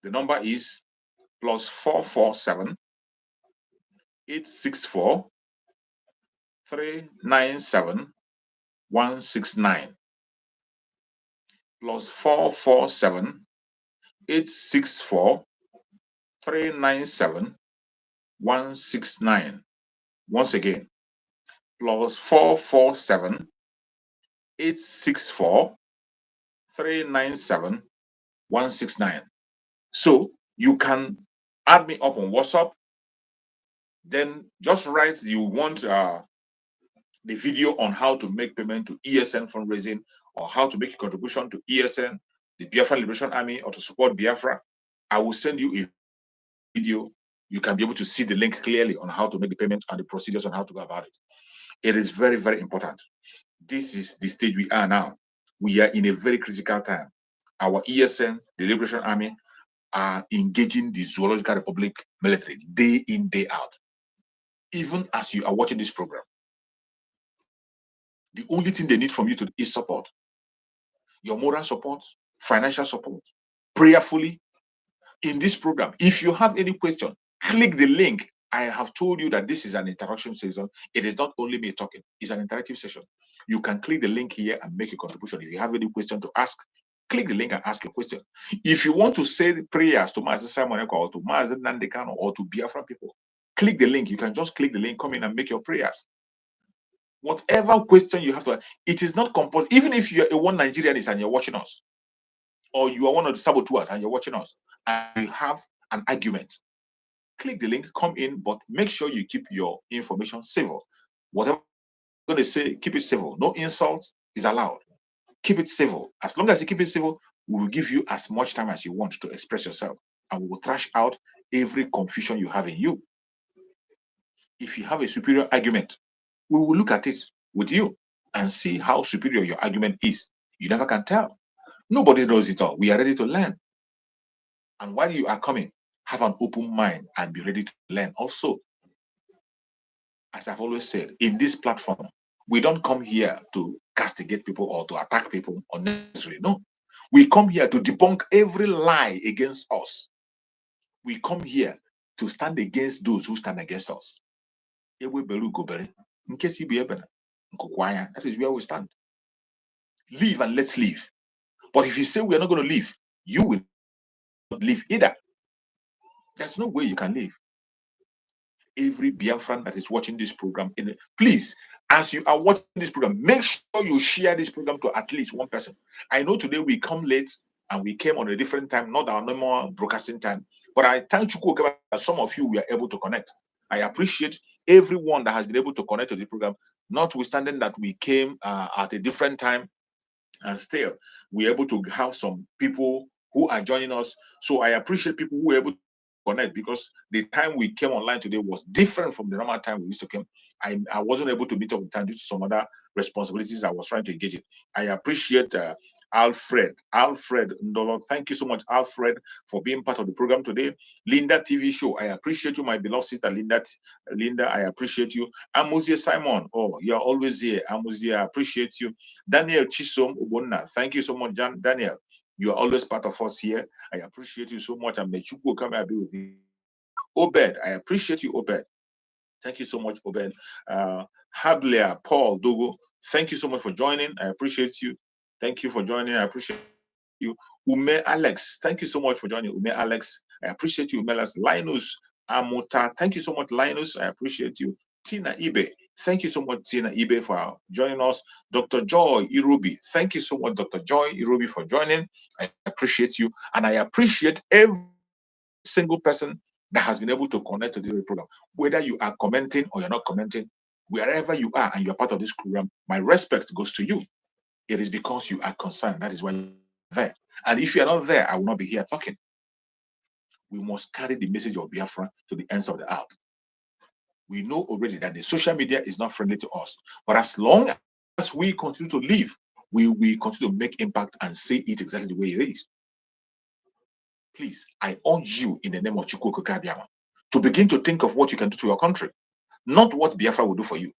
The number is +447 864 397 169. +447 864 397 169. Once again, +447 864 397 169. So you can add me up on WhatsApp. then just write you want the video on how to make payment to ESN fundraising, or how to make a contribution to ESN, the Biafra Liberation Army, or to support Biafra. I will send you a video. You can be able to see the link clearly on how to make the payment and the procedures on how to go about it. It is very, very important. This is the stage we are now. We are in a very critical time. Our ESN, the Liberation Army, are engaging the Zoological Republic military day in, day out. Even as you are watching this program, the only thing they need from you is support. Your moral support, financial support, prayerfully in this program. If you have any question, click the link. I have told you that this is an interaction session. It is not only me talking, it's an interactive session. You can click the link here and make a contribution. If you have any question to ask, click the link and ask your question. If you want to say prayers to Master Simon or to Master Nandekano or to Biafra people, click the link. You can just click the link, come in and make your prayers. Whatever question you have to, it is not compulsory. Even if you're a one Nigerianist and you're watching us, or you are one of the saboteurs and you're watching us, and you have an argument, click the link, come in, but make sure you keep your information civil. Whatever you're going to say, keep it civil. No insult is allowed. Keep it civil. As long as you keep it civil, we will give you as much time as you want to express yourself, and we will trash out every confusion you have in you. If you have a superior argument, we will look at it with you and see how superior your argument is. You never can tell. Nobody knows it all. We are ready to learn. And while you are coming, have an open mind and be ready to learn also. As I've always said, in this platform, we don't come here to castigate people or to attack people unnecessarily. No. We come here to debunk every lie against us. We come here to stand against those who stand against us. That is where we stand. Leave and let's leave. But if you say we are not going to leave, you will not leave either. There's no way you can leave. Every Biafran that is watching this program, please, as you are watching this program, make sure you share this program to at least one person. I know today we come late and we came on a different time, not our normal broadcasting time, but I thank you that some of you were able to connect. I appreciate everyone that has been able to connect to the program, notwithstanding that we came at a different time, and still we're able to have some people who are joining us. So I appreciate people who were able to connect, because the time we came online today was different from the normal time we used to come. I wasn't able to meet up with time due to some other responsibilities I was trying to engage in. I appreciate Alfred Ndolo. Thank you so much, Alfred, for being part of the program today. Linda TV show, I appreciate you, my beloved sister Linda. I appreciate you. Amuzie Simon, oh, you're always here. Amuzie, I appreciate you. Daniel Chisom Ubonna, thank you so much, Daniel. You are always part of us here. I appreciate you so much. And may Chukwu come and be with you. Obed, I appreciate you, Obed. Thank you so much, Obed. Hablia, Paul, Dogo, thank you so much for joining. I appreciate you. Thank you for joining. I appreciate you. Ume Alex, thank you so much for joining. Ume Alex, I appreciate you. Ume Alex. Linus Amuta, thank you so much, Linus. I appreciate you. Tina Ibe, thank you so much, Tina Ibe, for joining us. Dr. Joy Irubi, thank you so much, Dr. Joy Irubi, for joining. I appreciate you. And I appreciate every single person that has been able to connect to the program, whether you are commenting or you're not commenting, wherever you are and you're part of this program, my respect goes to you. It is because you are concerned. That is why you're there. And if you're not there, I will not be here talking. We must carry the message of Biafra to the ends of the earth. We know already that the social media is not friendly to us. But as long as we continue to live, we will continue to make impact and say it exactly the way it is. Please, I urge you in the name of Chukwu Kabiama to begin to think of what you can do to your country, not what Biafra will do for you.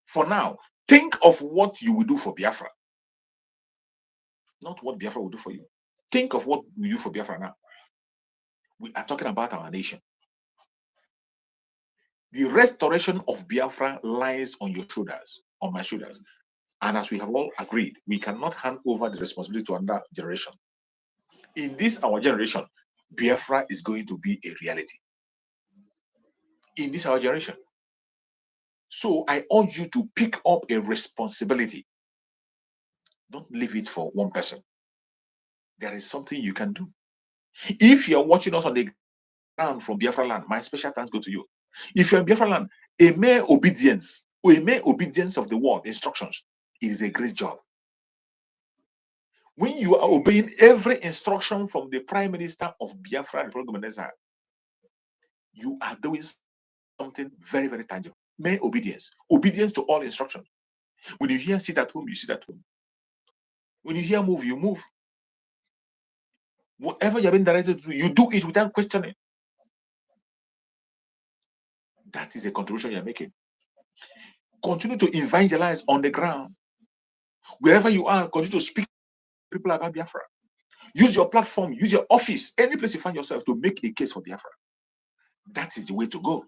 For now, think of what you will do for Biafra, not what Biafra will do for you. Think of what we do for Biafra now. We are talking about our nation. The restoration of Biafra lies on your shoulders, on my shoulders. And as we have all agreed, we cannot hand over the responsibility to another generation. In this, our generation, Biafra is going to be a reality. In this, our generation. So I urge you to pick up a responsibility. Don't leave it for one person. There is something you can do. If you're watching us on the ground from Biafra land, my special thanks go to you. If you're in Biafra land, a mere obedience or a mere obedience of the word instructions is a great job. When you are obeying every instruction from the Prime Minister of Biafra, you are doing something very, very tangible. Mere obedience. Obedience to all instructions. When you hear sit at home, you sit at home. When you hear move, you move. Whatever you're being directed to do, you do it without questioning. That is a contribution you're making. Continue to evangelize on the ground. Wherever you are, continue to speak to people about Biafra. Use your platform, use your office, any place you find yourself to make a case for Biafra. That is the way to go.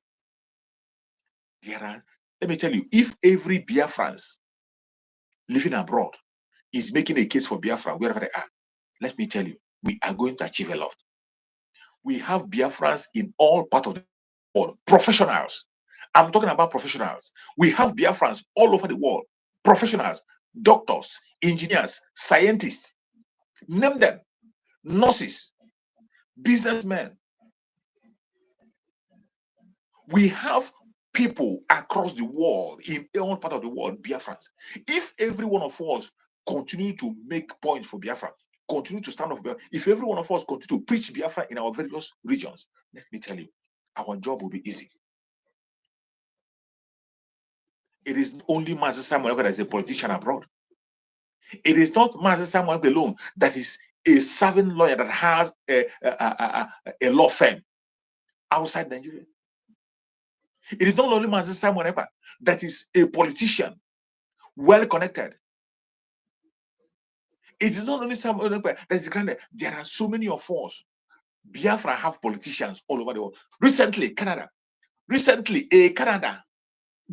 Let me tell you, if every Biafrans living abroad is making a case for Biafra wherever they are, let me tell you, we are going to achieve a lot. We have Biafrans in all parts of the world, professionals. I'm talking about professionals. We have Biafrans all over the world, professionals, doctors, engineers, scientists, name them, nurses, businessmen. We have people across the world, in all part of the world, Biafrans. If every one of us continue to make points for Biafra, continue to stand up for Biafra, if every one of us continue to preach Biafra in our various regions, let me tell you, our job will be easy. It is only Master Samuel that is a politician abroad. It is not Master Samuel alone that is a serving lawyer that has a law firm outside Nigeria. It is not only Master Samuel that is a politician, well connected. It is not only Samuel that is granted. There are so many of us. Biafra have politicians all over the world. Recently, Canada,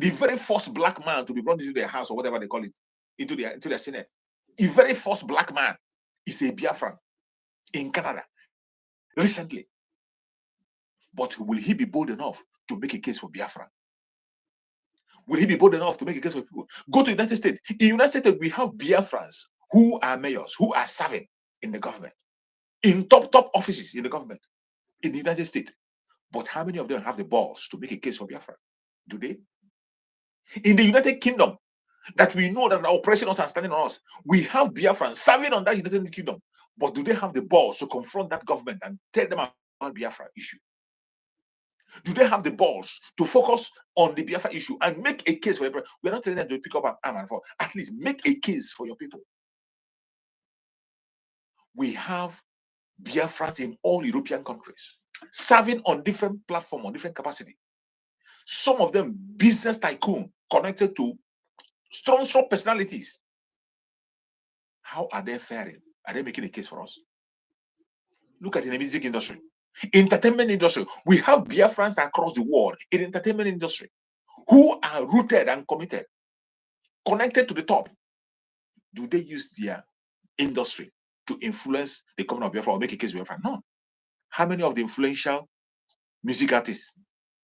the very first black man to be brought into their house or whatever they call it, into their Senate, the very first black man is a Biafran in Canada recently. But will he be bold enough to make a case for Biafra? Will he be bold enough to make a case for people? Go to the United States. In the United States, we have Biafrans who are mayors, who are serving in the government, in top offices in the government in the United States. But how many of them have the balls to make a case for Biafra? Do they? In the United Kingdom, that we know that are oppressing us and standing on us, we have Biafrans serving on that United Kingdom. But do they have the balls to confront that government and tell them about Biafra issue? Do they have the balls to focus on the Biafra issue and make a case for Biafra? We're not telling them to pick up an arm and fall. At least make a case for your people. We have Biafrans in all European countries, serving on different platforms, on different capacity. Some of them business tycoon connected to strong personalities. How are they faring? Are they making a case for us? Look at the music industry, entertainment industry. We have Biafrans across the world in the entertainment industry who are rooted and committed, connected to the top. Do they use their industry to influence the coming of Biafra or make a case for Biafra? No. How many of the influential music artists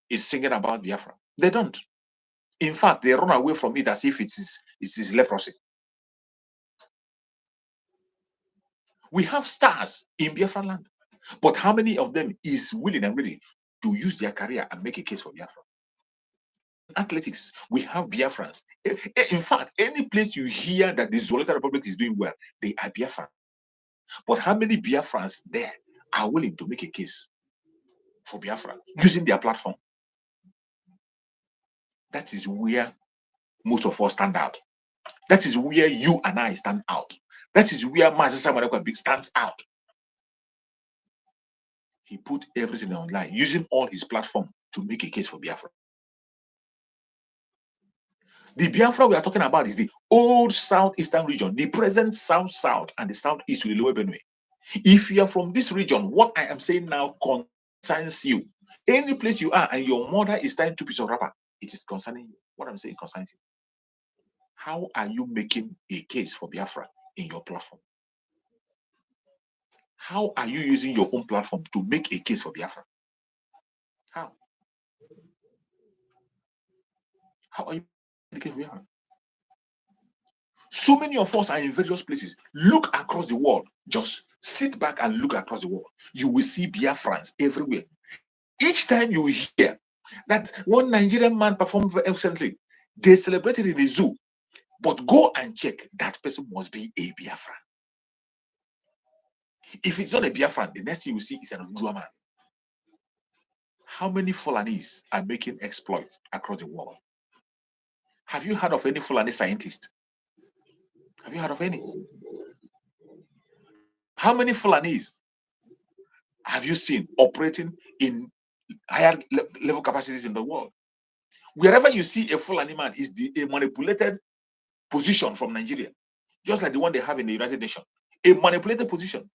is singing about Biafra? They don't. In fact, they run away from it as if it is leprosy. We have stars in Biafra land, but how many of them is willing and ready to use their career and make a case for Biafra? Athletics, we have Biafrans. In fact, any place you hear that the Zoological Republic is doing well, they are Biafran. But how many Biafrans there are willing to make a case for Biafra using their platform? That is where most of us stand out. That is where you and I stand out. That is where Master Samuel stands out. He put everything online, using all his platform to make a case for Biafra. The Biafra we are talking about is the old southeastern region, the present south, and the southeast with the lower Benue. If you are from this region, what I am saying now concerns you. Any place you are and your mother is tying 2 pieces of wrapper, it is concerning you. What I'm saying concerns you. How are you making a case for Biafra in your platform? How are you using your own platform to make a case for Biafra? How? How are you making a case for Biafra? So many of us are in various places. Look across the world. Just sit back and look across the world. You will see Biafrans everywhere. Each time you hear That one Nigerian man performed very excellently. They celebrated in the zoo. But go and check, that person must be a Biafra. If it's not a Biafra, the next thing you see is an Ujua man. How many Fulanis are making exploits across the world? Have you heard of any Fulani scientist? Have you heard of any? How many Fulanis have you seen operating in higher level capacities in the world? Wherever you see a Fulani man is a manipulated position from Nigeria, just like the one they have in the United Nations, a manipulated position.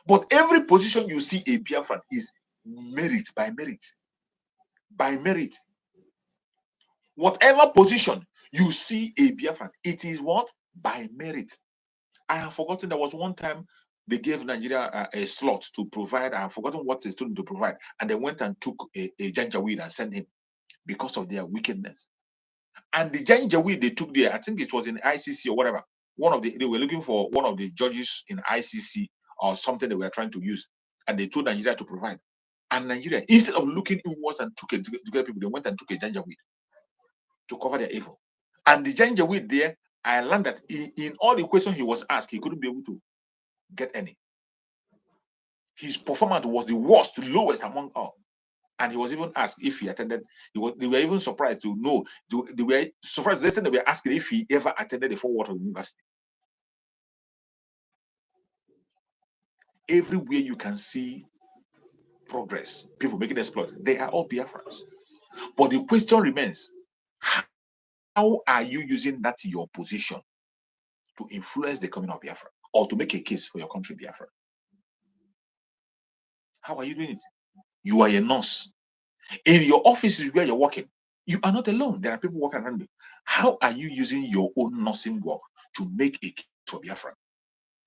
But every position you see a Biafran is merit by merit. By merit. Whatever position you see a Biafran, it is what? By merit. I have forgotten there was one time they gave Nigeria a slot to provide. I have forgotten what they told them to provide. And they went and took a Janjaweed and sent him because of their wickedness. And the Janjaweed they took there, I think it was in ICC or whatever. They were looking for one of the judges in ICC or something they were trying to use. And they told Nigeria to provide. And Nigeria, instead of looking inwards and took it to get people, they went and took a Janjaweed to cover their evil. And the Janjaweed there, I learned that in all the questions he was asked, he couldn't be able to get any. His performance was the worst, lowest among all. And he was even asked if he attended. They were even surprised to know. They were surprised. They were asking if he ever attended a Fort Worth University. Everywhere you can see progress, people making exploits, they are all Biafrans. But the question remains: how are you using that in your position to influence the coming of Biafra or to make a case for your country, Biafra? How are you doing it? You are a nurse. In your offices where you're working, you are not alone. There are people working around you. How are you using your own nursing work to make a case for Biafra?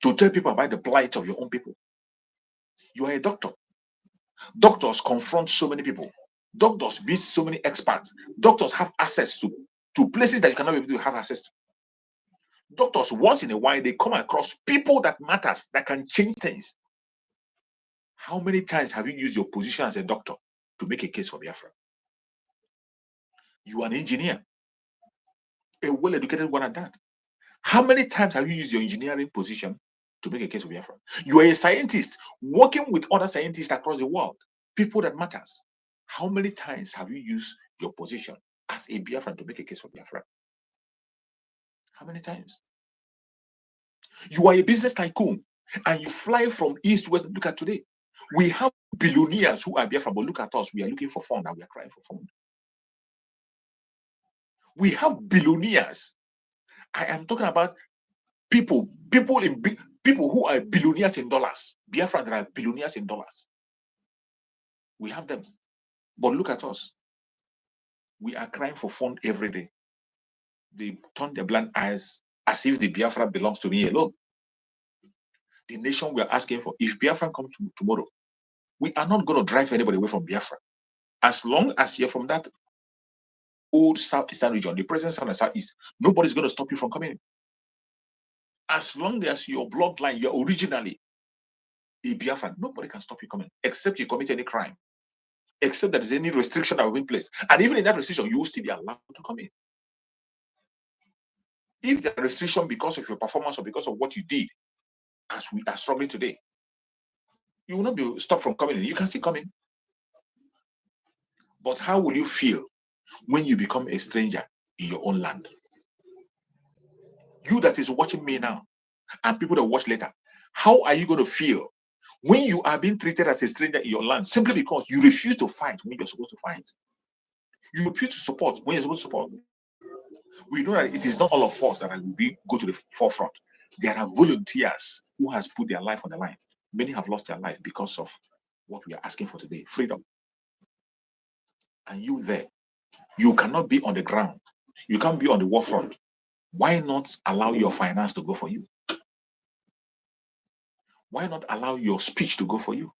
To tell people about the plight of your own people? You are a doctor. Doctors confront so many people. Doctors meet so many experts. Doctors have access to places that you cannot be able to have access to. Doctors, once in a while, they come across people that matters, that can change things. How many times have you used your position as a doctor to make a case for Biafra? You are an engineer, a well-educated one at that. How many times have you used your engineering position to make a case for Biafra? You are a scientist working with other scientists across the world, people that matters. How many times have you used your position as a Biafran to make a case for Biafra? How many times? You are a business tycoon and you fly from east to west. Look at today. We have billionaires who are Biafra, but look at us. We are looking for fund and we are crying for fund. We have billionaires. I am talking about people who are billionaires in dollars. Biafra, there are billionaires in dollars. We have them. But look at us. We are crying for fund every day. They turn their blind eyes as if the Biafra belongs to me alone. The nation we are asking for, if Biafra comes tomorrow, we are not going to drive anybody away from Biafra. As long as you're from that old southeastern region, the present south and southeast, nobody's going to stop you from coming in. As long as your bloodline, you're originally a Biafran, nobody can stop you coming, except you commit any crime, except there is any restriction that will be in place. And even in that restriction, you will still be allowed to come in. If there are restriction because of your performance or because of what you did, as we are struggling today, you will not be stopped from coming in. You can still come in. But how will you feel when you become a stranger in your own land? You that is watching me now, and people that watch later, how are you going to feel when you are being treated as a stranger in your land simply because you refuse to fight when you're supposed to fight? You refuse to support when you're supposed to support. We know that it is not all of us that will go to the forefront. There are volunteers who has put their life on the line. Many have lost their life because of what we are asking for today, freedom. And you there, you cannot be on the ground. You can't be on the war front. Why not allow your finance to go for you? Why not allow your speech to go for you?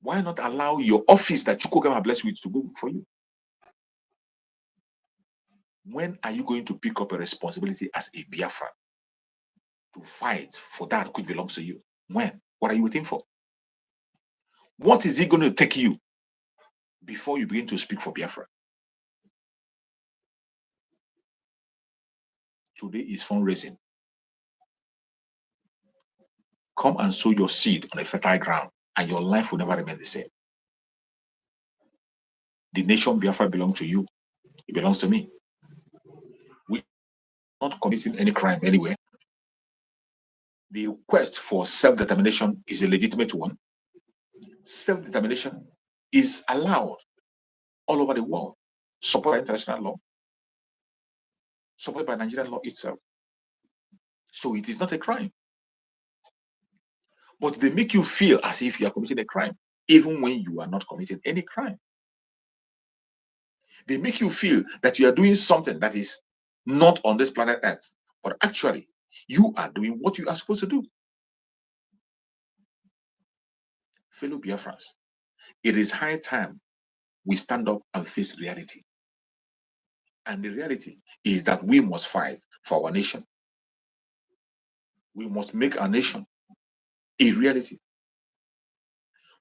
Why not allow your office that you could have blessed with to go for you? When are you going to pick up a responsibility as a Biafra to fight for that which belongs to you? When? What are you waiting for? What is it going to take you before you begin to speak for Biafra. Today is fundraising. Come and sow your seed on a fertile ground, and your life will never remain the same. The nation Biafra belongs to you. It belongs to me. We are not committing any crime anywhere. The request for self-determination is a legitimate one. Self-determination is allowed all over the world, supported by international law, supported by Nigerian law itself. So it is not a crime. But they make you feel as if you are committing a crime, even when you are not committing any crime. They make you feel that you are doing something that is not on this planet Earth, but actually, you are doing what you are supposed to do. Fellow Biafrans, it is high time we stand up and face reality. And the reality is that we must fight for our nation. We must make our nation a reality.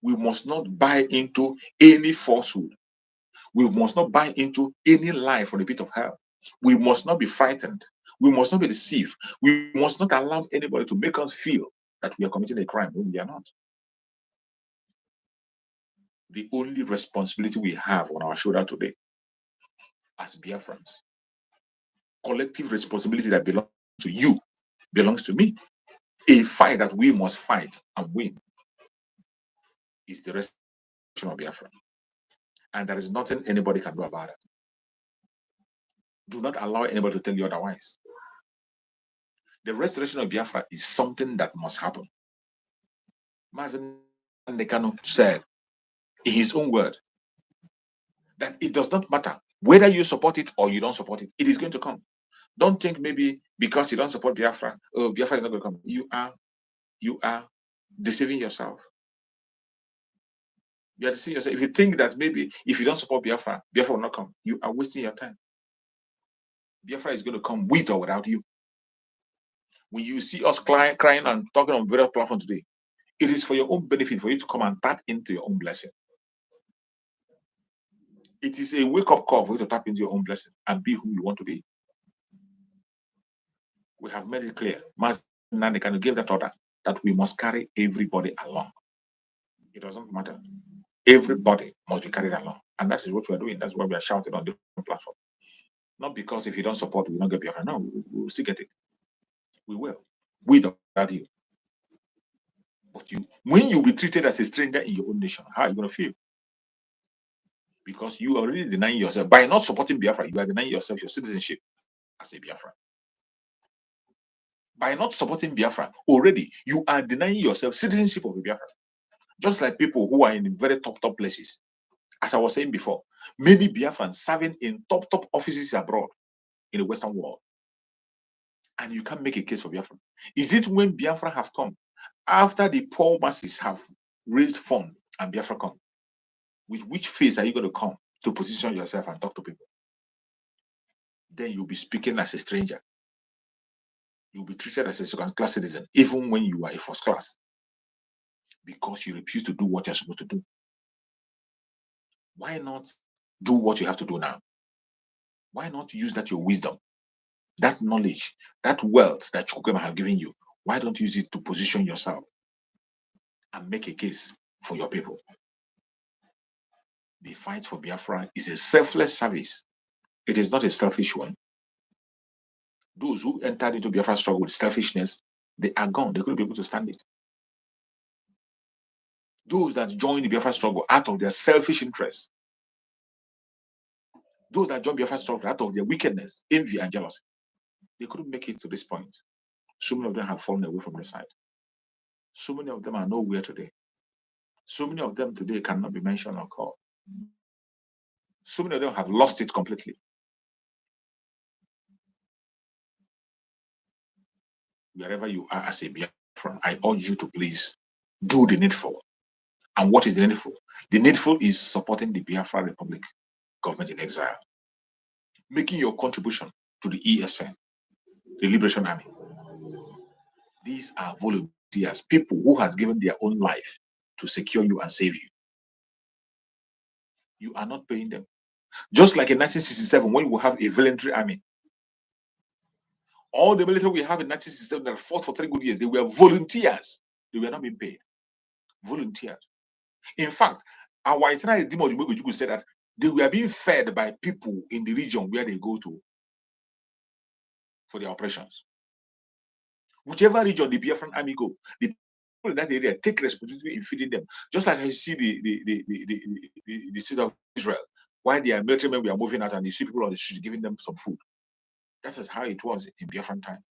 We must not buy into any falsehood. We must not buy into any lie from the pit of hell. We must not be frightened. We must not be deceived. We must not allow anybody to make us feel that we are committing a crime when we are not. The only responsibility we have on our shoulder today as Biafrans, collective responsibility that belongs to you, belongs to me. A fight that we must fight and win is the restoration of Biafra. And there is nothing anybody can do about it. Do not allow anybody to tell you otherwise. The restoration of Biafra is something that must happen. Mazen Nekano said in his own word that it does not matter whether you support it or you don't support it, it is going to come. Don't think maybe because you don't support Biafra, oh, Biafra is not going to come. You are deceiving yourself. You are deceiving yourself. If you think that maybe if you don't support Biafra, Biafra will not come, you are wasting your time. Biafra is going to come with or without you. When you see us crying and talking on various platforms today, it is for your own benefit, for you to come and tap into your own blessing. It is a wake-up call for you to tap into your own blessing and be who you want to be. We have made it clear. Master Nandekano gave that order that we must carry everybody along. It doesn't matter. Everybody must be carried along. And that is what we are doing. That's why we are shouting on different platforms. Not because if you don't support, we will not get Biafra. No, we will still get it. We will. We don't have you. But when you be treated as a stranger in your own nation, how are you going to feel? Because you are already denying yourself. By not supporting Biafra, you are denying yourself your citizenship as a Biafra. By not supporting Biafra, already you are denying yourself citizenship of a Biafra. Just like people who are in very top places. As I was saying before, many Biafrans serving in top offices abroad in the Western world. And you can't make a case for Biafra. Is it when Biafra have come, after the poor masses have raised funds and Biafra come? With which face are you going to come to position yourself and talk to people? Then you'll be speaking as a stranger. You'll be treated as a second-class citizen, even when you are a first class, because you refuse to do what you're supposed to do. Why not do what you have to do now? Why not use that your wisdom, that knowledge, that wealth that Chukwema have given you? Why don't you use it to position yourself and make a case for your people? The fight for Biafra is a selfless service. It is not a selfish one. Those who entered into Biafra struggle with selfishness, they are gone. They couldn't be able to stand it. Those that join the Biafra struggle out of their selfish interests, those that join Biafra struggle out of their wickedness, envy, and jealousy, they couldn't make it to this point. So many of them have fallen away from the side. So many of them are nowhere today. So many of them today cannot be mentioned or called. So many of them have lost it completely. Wherever you are as a Biafran, I urge you to please do the needful. And what is the needful? The needful is supporting the Biafra Republic government in exile, making your contribution to the ESN, the Liberation Army. These are volunteers, people who has given their own life to secure you and save you. You are not paying them. Just like in 1967, when you have a voluntary army, all the military we have in 1967 that fought for 3 good years, they were volunteers. They were not being paid. Volunteers. In fact, our itinerary Dimo said that they were being fed by people in the region where they go to for their operations. Whichever region the Biafran army go, the people in that area take responsibility in feeding them. Just like I see the state of Israel, while their military men were moving out and you see people on the street giving them some food. That is how it was in Biafran time.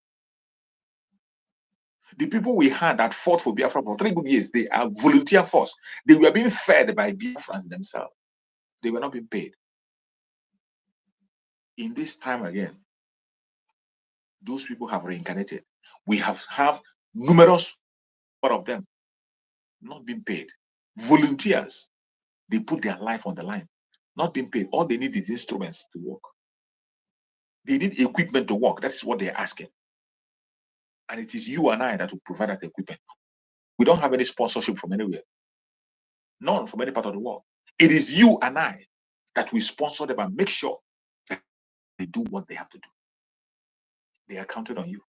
The people we had that fought for Biafra for 3 good years, they are volunteer force. They were being fed by Biafrans themselves. They were not being paid. In this time again, those people have reincarnated. We have numerous of them not being paid. Volunteers, they put their life on the line, not being paid. All they need is instruments to work. They need equipment to work. That's what they're asking. And it is you and I that will provide that equipment. We don't have any sponsorship from anywhere. None from any part of the world. It is you and I that will sponsor them and make sure that they do what they have to do. They are counting on you.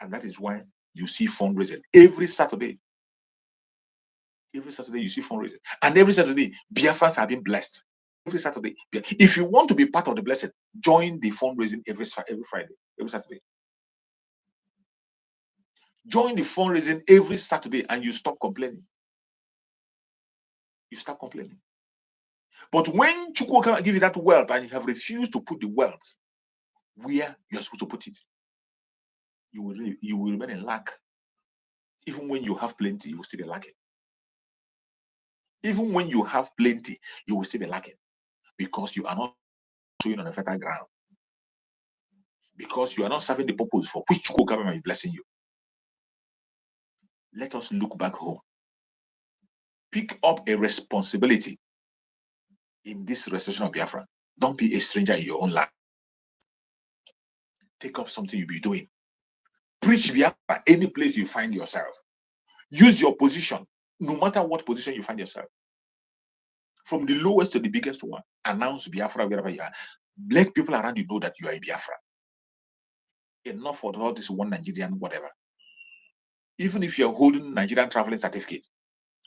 And that is why you see fundraising every Saturday. Every Saturday you see fundraising. And every Saturday, Biafrans have been blessed. Every Saturday. If you want to be part of the blessing, join the fundraising every Friday, every Saturday. Join the fundraising every Saturday and you stop complaining. You stop complaining. But when Chukwu can give you that wealth and you have refused to put the wealth where you're supposed to put it, you will remain in lack. Even when you have plenty, you will still be lacking. Even when you have plenty, you will still be lacking because you are not sowing on a fertile ground. Because you are not serving the purpose for which Chukwu government is blessing you. Let us look back home. Pick up a responsibility in this restoration of Biafra. Don't be a stranger in your own life. Take up something you'll be doing. Preach Biafra any place you find yourself. Use your position, no matter what position you find yourself. From the lowest to the biggest one. Announce Biafra wherever you are. Let people around you know that you are a Biafra. Enough for all this one Nigerian whatever. Even if you're holding Nigerian traveling certificate,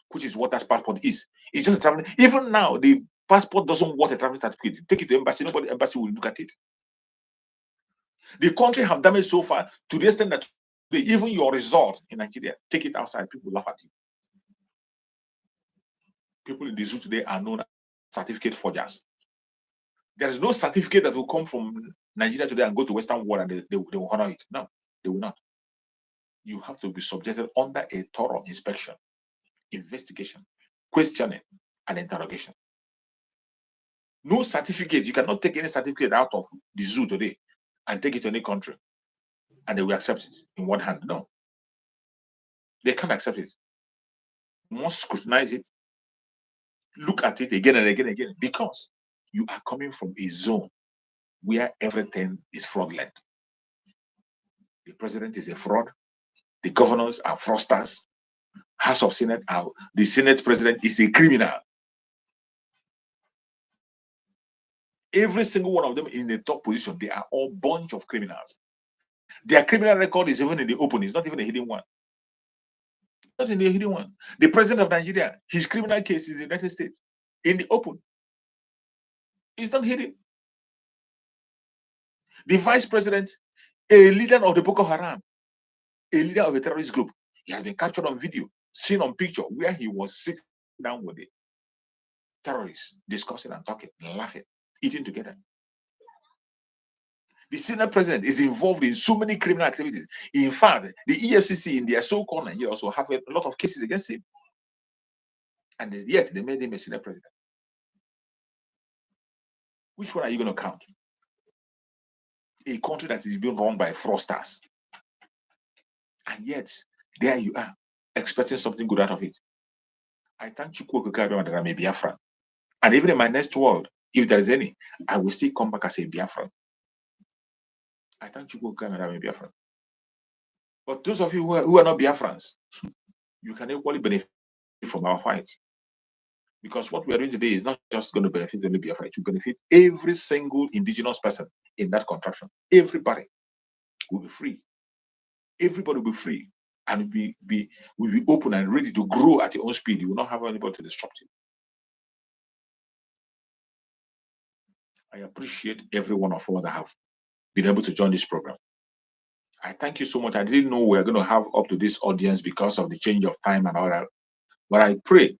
which is what that passport is. It's just a traveling. Even now, the passport doesn't want a traveling certificate. Take it to the embassy. Nobody embassy will look at it. The country have damaged so far to the extent that even your result in Nigeria, take it outside, people laugh at you. People in the zoo today are known as certificate forgers. There is no certificate that will come from Nigeria today and go to Western world and they will honor it. No, they will not. You have to be subjected under a thorough inspection, investigation, questioning, and interrogation. No certificate. You cannot take any certificate out of the zoo today and take it to any country and they will accept it in one hand. No. They can't accept it. You must scrutinize it, look at it again and again and again, because you are coming from a zone where everything is fraudulent. The president is a fraud. The governors are fraudsters. House of Senate, the Senate president is a criminal. Every single one of them in the top position, they are all bunch of criminals. Their criminal record is even in the open. It's not even a hidden one. Not in the hidden one. The president of Nigeria, his criminal case is in the United States. In the open. It's not hidden. The vice president, a leader of the Boko Haram, a leader of a terrorist group, he has been captured on video, seen on picture, where he was sitting down with the terrorists, discussing and talking, and laughing, eating together. The Senate president is involved in so many criminal activities. In fact, the EFCC in their so-called Nigeria also have a lot of cases against him. And yet they made him a Senate president. Which one are you going to count? A country that is being run by fraudsters. And yet, there you are, expecting something good out of it. I thank Chukwu that I'm a Biafran. And even in my next world, if there is any, I will still come back as a Biafran. I thank Chukwu that I'm a Biafran. But those of you who are not Biafrans, you can equally benefit from our fight. Because what we are doing today is not just going to benefit only Biafra, it will benefit every single indigenous person in that contraction. Everybody will be free. Everybody will be free and will be open and ready to grow at your own speed. You will not have anybody to disrupt you. I appreciate every one of you that have been able to join this program. I thank you so much. I didn't know we were going to have up to this audience because of the change of time and all that. But I pray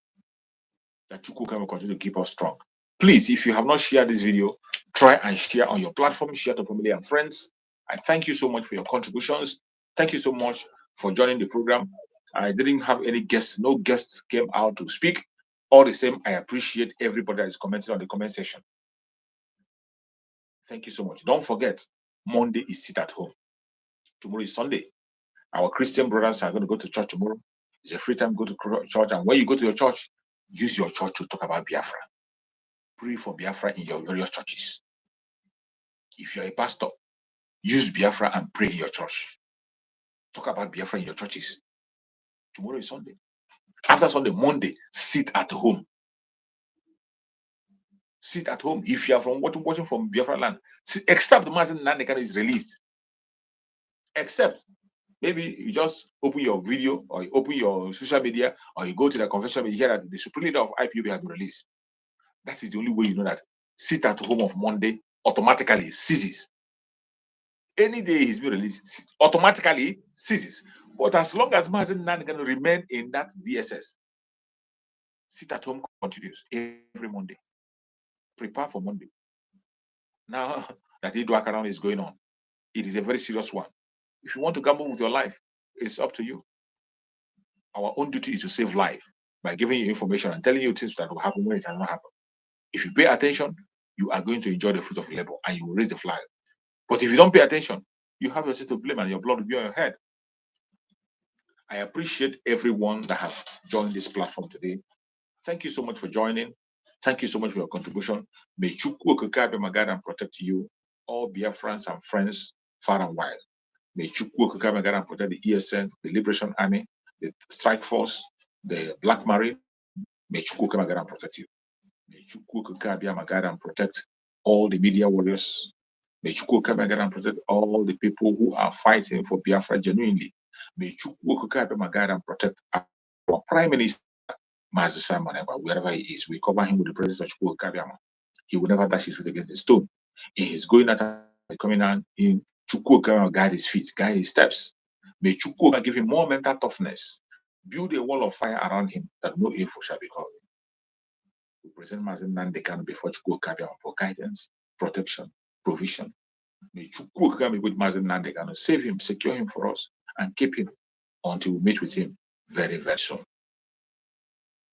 that Chukwu can continue to keep us strong. Please, if you have not shared this video, try and share on your platform, share to family and friends. I thank you so much for your contributions. Thank you so much for joining the program. I didn't have any guests, no guests came out to speak. All the same, I appreciate everybody that is commenting on the comment section. Thank you so much. Don't forget, Monday is sit at home. Tomorrow is Sunday. Our Christian brothers are going to go to church tomorrow. It's a free time, go to church. And when you go to your church, use your church to talk about Biafra. Pray for Biafra in your various churches. If you're a pastor, use Biafra and pray in your church. Talk about Biafra in your churches. Tomorrow is Sunday. After Sunday, Monday, sit at home. Sit at home. If you are from watching from Biafra land, except the Mazen Nandekan is released. Except maybe you just open your video or you open your social media or you go to the confession and you hear that the supreme leader of IPOB has been released. That is the only way you know that sit at home of Monday automatically ceases. Any day he's been released, automatically ceases. But as long as Mazen Nan can remain in that DSS, sit at home continues every Monday. Prepare for Monday. Now that Idwakaran is going on, it is a very serious one. If you want to gamble with your life, it's up to you. Our own duty is to save life by giving you information and telling you things that will happen when it has not happened. If you pay attention, you are going to enjoy the fruit of labor and you will raise the flag. But if you don't pay attention, you have yourself to blame and your blood will be on your head. I appreciate everyone that has joined this platform today. Thank you so much for joining. Thank you so much for your contribution. May Chukwu Okike my guide and protect you, all Biafrans and friends, far and wide. May Chukwu Okike my guide and protect the ESN, the Liberation Army, the Strike Force, the Black Marine. May Chukwu Okike my guide and protect you. May Chukwu Okike my guide and protect all the media warriors. May Chukwu Okike my guide and protect all the people who are fighting for Biafra genuinely. May Chukwu Okike my guide and protect our Prime Minister, Mazi Simon, wherever he is. We cover him with the presence of Chukwu Okike. He will never dash his foot against the stone. In his going out and coming out, in Chukwu Okike will guide his feet, guide his steps. May Chukwu Okike give him more mental toughness. Build a wall of fire around him that no evil shall be called. We present Mazen Nandekan before Chukwu Okike for guidance, protection, provision. May Chukwu Okike be with Mazen Nandekan, save him, secure him for us, and keep him until we meet with him very, very soon.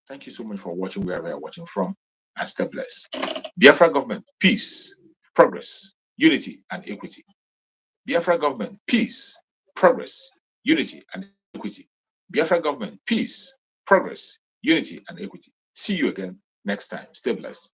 Thank you so much for watching wherever you're watching from, and stay blessed. Biafra government, peace, progress, unity, and equity. Biafra government, peace, progress, unity, and equity. Biafra government, peace, progress, unity, and equity. See you again next time. Stay blessed.